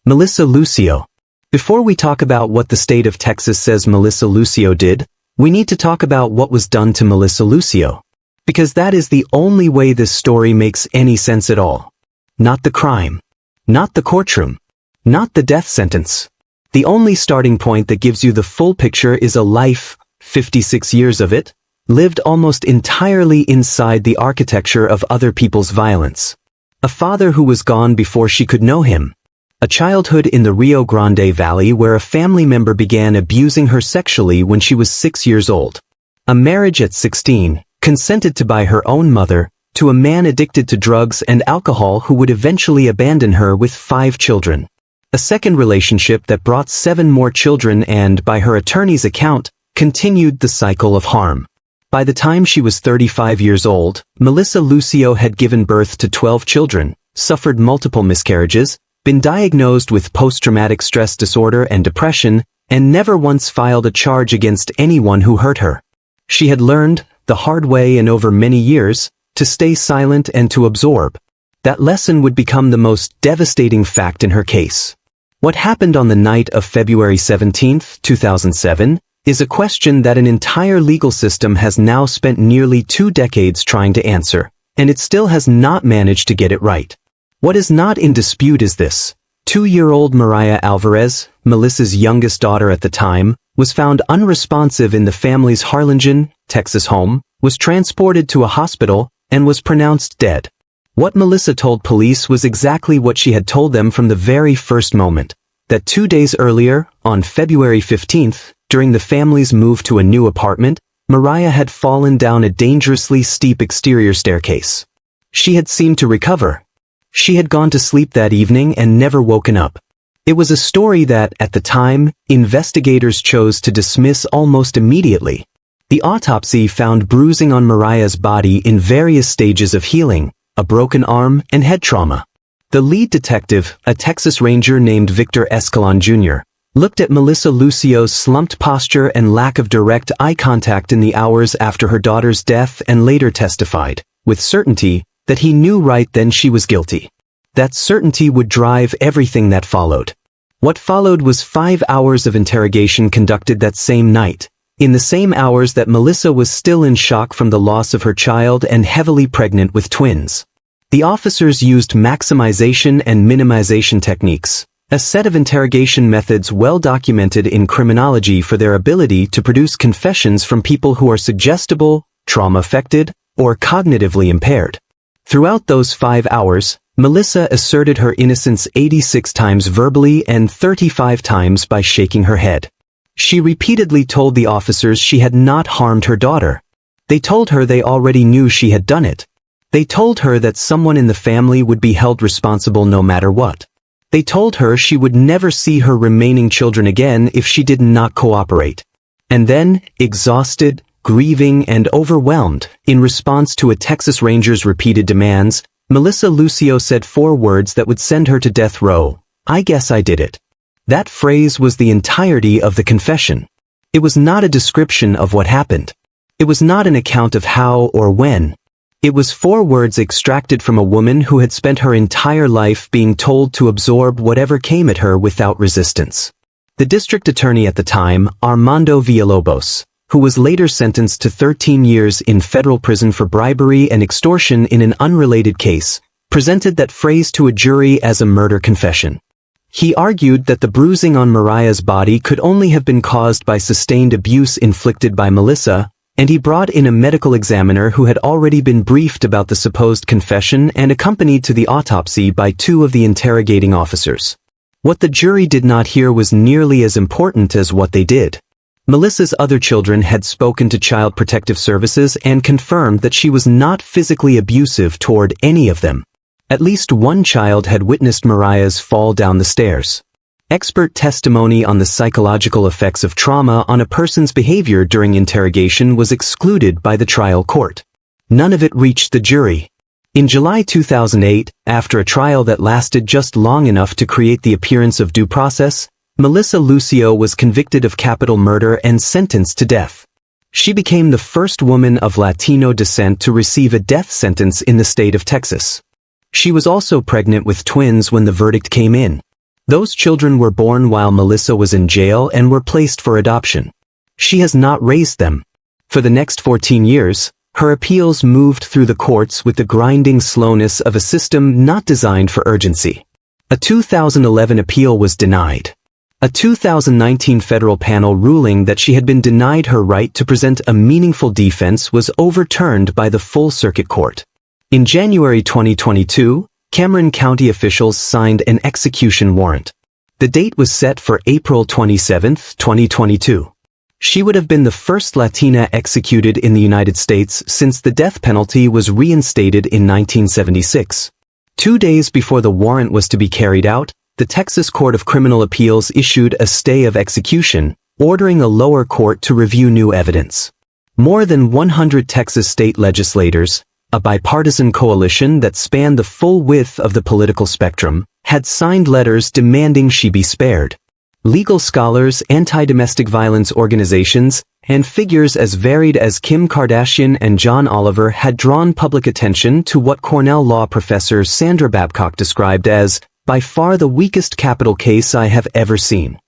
Melissa Lucio. Before we talk about what the state of Texas says Melissa Lucio did, we need to talk about what was done to Melissa Lucio. Because that is the only way this story makes any sense at all. Not the crime. Not the courtroom. Not the death sentence. The only starting point that gives you the full picture is a life, 56 years of it, lived almost entirely inside the architecture of other people's violence. A father who was gone before she could know him. A childhood in the Rio Grande Valley where a family member began abusing her sexually when she was 6 years old. A marriage at 16, consented to by her own mother, to a man addicted to drugs and alcohol who would eventually abandon her with 5 children. A second relationship that brought 7 more children and, by her attorney's account, continued the cycle of harm. By the time she was 35 years old, Melissa Lucio had given birth to 12 children, suffered multiple miscarriages, been diagnosed with post-traumatic stress disorder and depression, and never once filed a charge against anyone who hurt her. She had learned, the hard way and over many years, to stay silent and to absorb. That lesson would become the most devastating fact in her case. What happened on the night of February 17, 2007, is a question that an entire legal system has now spent nearly 2 decades trying to answer, and it still has not managed to get it right. What is not in dispute is this. 2-year-old Mariah Alvarez, Melissa's youngest daughter at the time, was found unresponsive in the family's Harlingen, Texas home, was transported to a hospital, and was pronounced dead. What Melissa told police was exactly what she had told them from the very first moment, that 2 days earlier, on February 15th, during the family's move to a new apartment, Mariah had fallen down a dangerously steep exterior staircase. She had seemed to recover. She had gone to sleep that evening and never woken up. It was a story that, at the time, investigators chose to dismiss almost immediately. The autopsy found bruising on Mariah's body in various stages of healing, a broken arm, and head trauma. The lead detective, a Texas Ranger named Victor Escalon Jr., looked at Melissa Lucio's slumped posture and lack of direct eye contact in the hours after her daughter's death and later testified, with certainty, that he knew right then she was guilty. That certainty would drive everything that followed. What followed was 5 hours of interrogation conducted that same night, in the same hours that Melissa was still in shock from the loss of her child and heavily pregnant with twins. The officers used maximization and minimization techniques, a set of interrogation methods well documented in criminology for their ability to produce confessions from people who are suggestible, trauma-affected, or cognitively impaired. Throughout those 5 hours, Melissa asserted her innocence 86 times verbally and 35 times by shaking her head. She repeatedly told the officers she had not harmed her daughter. They told her they already knew she had done it. They told her that someone in the family would be held responsible no matter what. They told her she would never see her remaining children again if she did not cooperate. And then, exhausted, grieving, and overwhelmed, in response to a Texas Ranger's repeated demands, Melissa Lucio said 4 words that would send her to death row: "I guess I did it." That phrase was the entirety of the confession. It was not a description of what happened. It was not an account of how or when. It was 4 words extracted from a woman who had spent her entire life being told to absorb whatever came at her without resistance. The district attorney at the time, Armando Villalobos, who was later sentenced to 13 years in federal prison for bribery and extortion in an unrelated case, presented that phrase to a jury as a murder confession. He argued that the bruising on Mariah's body could only have been caused by sustained abuse inflicted by Melissa, and he brought in a medical examiner who had already been briefed about the supposed confession and accompanied to the autopsy by 2 of the interrogating officers. What the jury did not hear was nearly as important as what they did. Melissa's other children had spoken to Child Protective Services and confirmed that she was not physically abusive toward any of them. At least one child had witnessed Mariah's fall down the stairs. Expert testimony on the psychological effects of trauma on a person's behavior during interrogation was excluded by the trial court. None of it reached the jury. In July 2008, after a trial that lasted just long enough to create the appearance of due process, Melissa Lucio was convicted of capital murder and sentenced to death. She became the first woman of Latino descent to receive a death sentence in the state of Texas. She was also pregnant with twins when the verdict came in. Those children were born while Melissa was in jail and were placed for adoption. She has not raised them. For the next 14 years, her appeals moved through the courts with the grinding slowness of a system not designed for urgency. A 2011 appeal was denied. A 2019 federal panel ruling that she had been denied her right to present a meaningful defense was overturned by the full circuit court. In January 2022, Cameron County officials signed an execution warrant. The date was set for April 27, 2022. She would have been the first Latina executed in the United States since the death penalty was reinstated in 1976. 2 days before the warrant was to be carried out, the Texas Court of Criminal Appeals issued a stay of execution, ordering a lower court to review new evidence. More than 100 Texas state legislators, a bipartisan coalition that spanned the full width of the political spectrum, had signed letters demanding she be spared. Legal scholars, anti-domestic violence organizations, and figures as varied as Kim Kardashian and John Oliver had drawn public attention to what Cornell law professor Sandra Babcock described as by far the weakest capital case I have ever seen.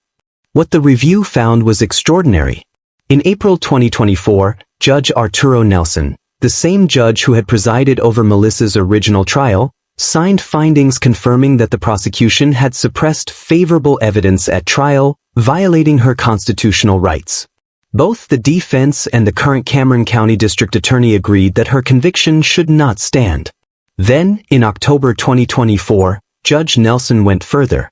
What the review found was extraordinary. In April 2024, Judge Arturo Nelson, the same judge who had presided over Melissa's original trial, signed findings confirming that the prosecution had suppressed favorable evidence at trial, violating her constitutional rights. Both the defense and the current Cameron County District Attorney agreed that her conviction should not stand. Then, in October 2024, Judge Nelson went further.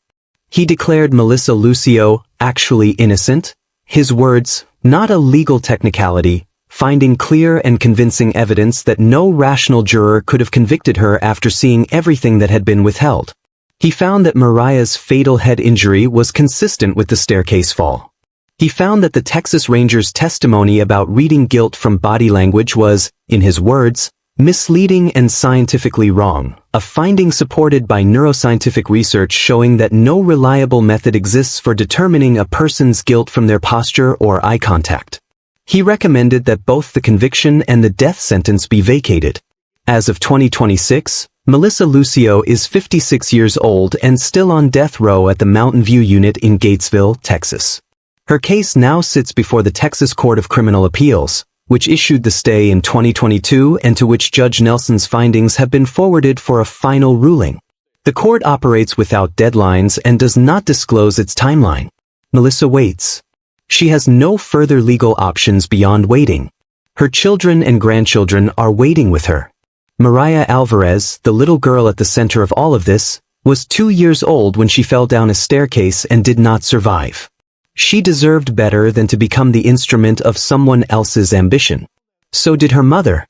He declared Melissa Lucio actually innocent, his words, not a legal technicality, finding clear and convincing evidence that no rational juror could have convicted her after seeing everything that had been withheld. He found that Mariah's fatal head injury was consistent with the staircase fall. He found that the Texas Ranger's testimony about reading guilt from body language was, in his words, misleading and scientifically wrong, a finding supported by neuroscientific research showing that no reliable method exists for determining a person's guilt from their posture or eye contact. He recommended that both the conviction and the death sentence be vacated. As of 2026, Melissa Lucio is 56 years old and still on death row at the Mountain View Unit in Gatesville, Texas. Her case now sits before the Texas Court of Criminal Appeals, which issued the stay in 2022 and to which Judge Nelson's findings have been forwarded for a final ruling. The court operates without deadlines and does not disclose its timeline. Melissa waits. She has no further legal options beyond waiting. Her children and grandchildren are waiting with her. Mariah Alvarez, the little girl at the center of all of this, was 2 years old when she fell down a staircase and did not survive. She deserved better than to become the instrument of someone else's ambition. So did her mother,